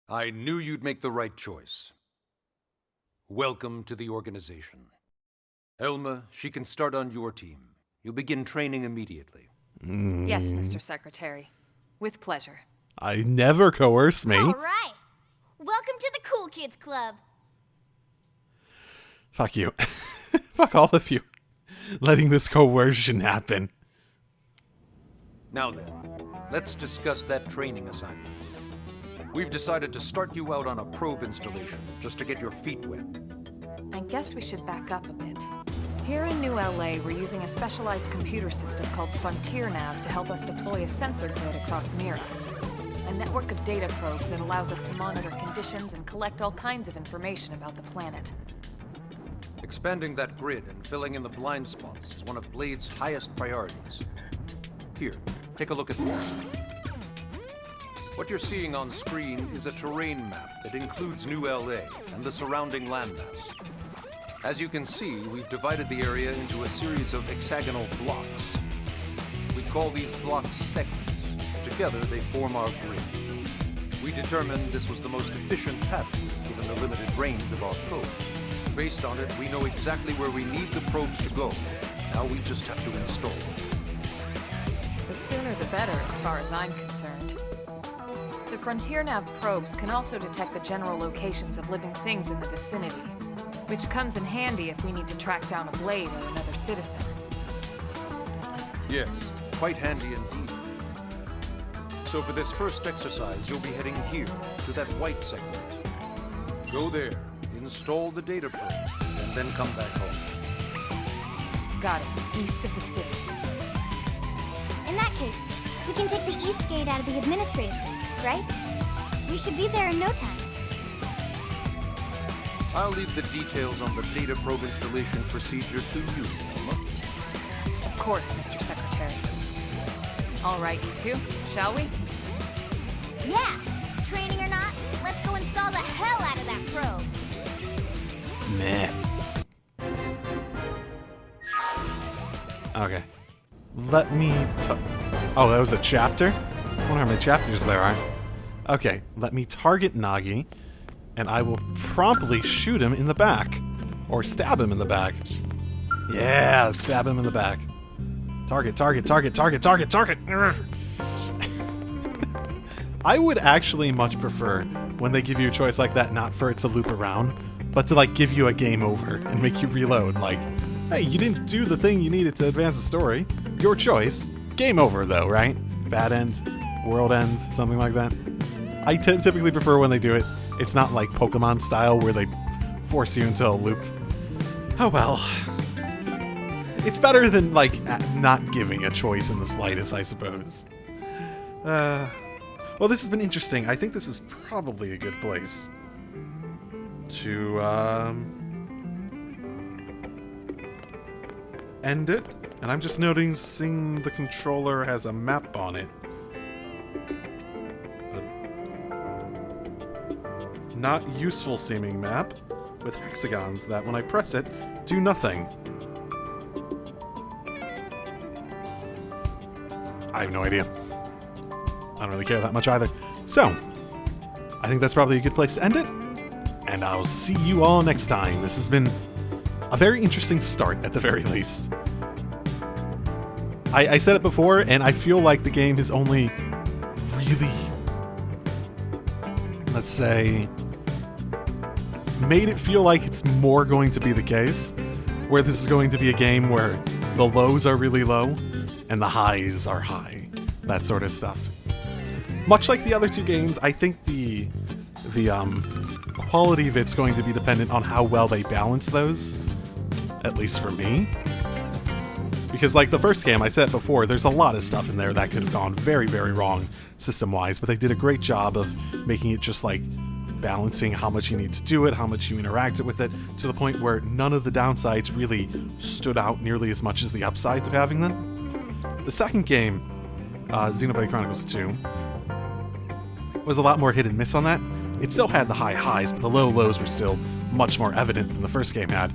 I knew you'd make the right choice. Welcome to the organization. Elma, she can start on your team. You'll begin training immediately. Yes, Mr. Secretary. With pleasure. I never coerce me. All right. Welcome to the Cool Kids Club. Fuck you. Fuck all of you. Letting this coercion happen. Now then, let's discuss that training assignment. We've decided to start you out on a probe installation, just to get your feet wet. I guess we should back up a bit. Here in New LA, we're using a specialized computer system called Frontier Nav to help us deploy a sensor grid across Mira. A network of data probes that allows us to monitor conditions and collect all kinds of information about the planet. Expanding that grid and filling in the blind spots is one of Blade's highest priorities. Here, take a look at this. What you're seeing on screen is a terrain map that includes New LA and the surrounding landmass. As you can see, we've divided the area into a series of hexagonal blocks. We call these blocks segments. Together, they form our grid. We determined this was the most efficient pattern, given the limited range of our probes. Based on it, we know exactly where we need the probes to go. Now we just have to install them. The sooner the better, as far as I'm concerned. The Frontier Nav probes can also detect the general locations of living things in the vicinity, which comes in handy if we need to track down a Blade or another citizen. Yes, quite handy indeed. So for this first exercise, you'll be heading here, to that white segment. Go there, install the data probe, and then come back home. Got it. East of the city. In that case, we can take the east gate out of the administrative district, right? We should be there in no time. I'll leave the details on the data probe installation procedure to you, Elma. Of course, Mr. Secretary. All right, you two, shall we? Yeah! Training or not, let's go install the hell out of that probe. Meh. Okay. Let me... Oh, that was a chapter? I wonder how many chapters there are. Okay, let me target Nagi, and I will promptly shoot him in the back. Or stab him in the back. Yeah, stab him in the back. Target, target, target, target, target, target! I would actually much prefer when they give you a choice like that, not for it to loop around, but to like give you a game over and make you reload. Like, hey, you didn't do the thing you needed to advance the story. Your choice. Game over though, right? Bad end, world ends, something like that. I typically prefer when they do it. It's not like Pokemon style where they force you into a loop. Oh well. It's better than, like, not giving a choice in the slightest, I suppose. Well, this has been interesting. I think this is probably a good place to, end it. And I'm just noticing the controller has a map on it. A not useful seeming map. with hexagons that, when I press it, do nothing. I have no idea. I don't really care that much either. So, I think that's probably a good place to end it. And I'll see you all next time. This has been a very interesting start, at the very least. I said it before, and I feel like the game has only really, let's say, made it feel like it's more going to be the case, where this is going to be a game where the lows are really low and the highs are high. That sort of stuff. Much like the other two games, I think the quality of it's going to be dependent on how well they balance those, at least for me. Because like the first game, I said before, there's a lot of stuff in there that could have gone very, very wrong system-wise, but they did a great job of making it just like balancing how much you need to do it, how much you interacted with it, to the point where none of the downsides really stood out nearly as much as the upsides of having them. The second game, Xenoblade Chronicles 2, was a lot more hit and miss on that. It still had the high highs, but the low lows were still much more evident than the first game had.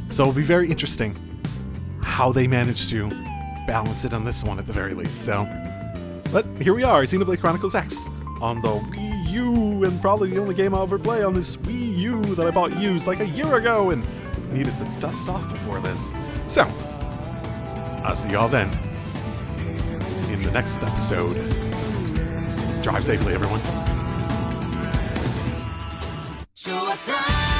So it'll be very interesting how they managed to balance it on this one at the very least. So, but here we are, Xenoblade Chronicles X on the Wii U, and probably the only game I'll ever play on this Wii U that I bought used like a year ago and needed to dust off before this. So, I'll see y'all then in the next episode. Drive safely, everyone. Show us love.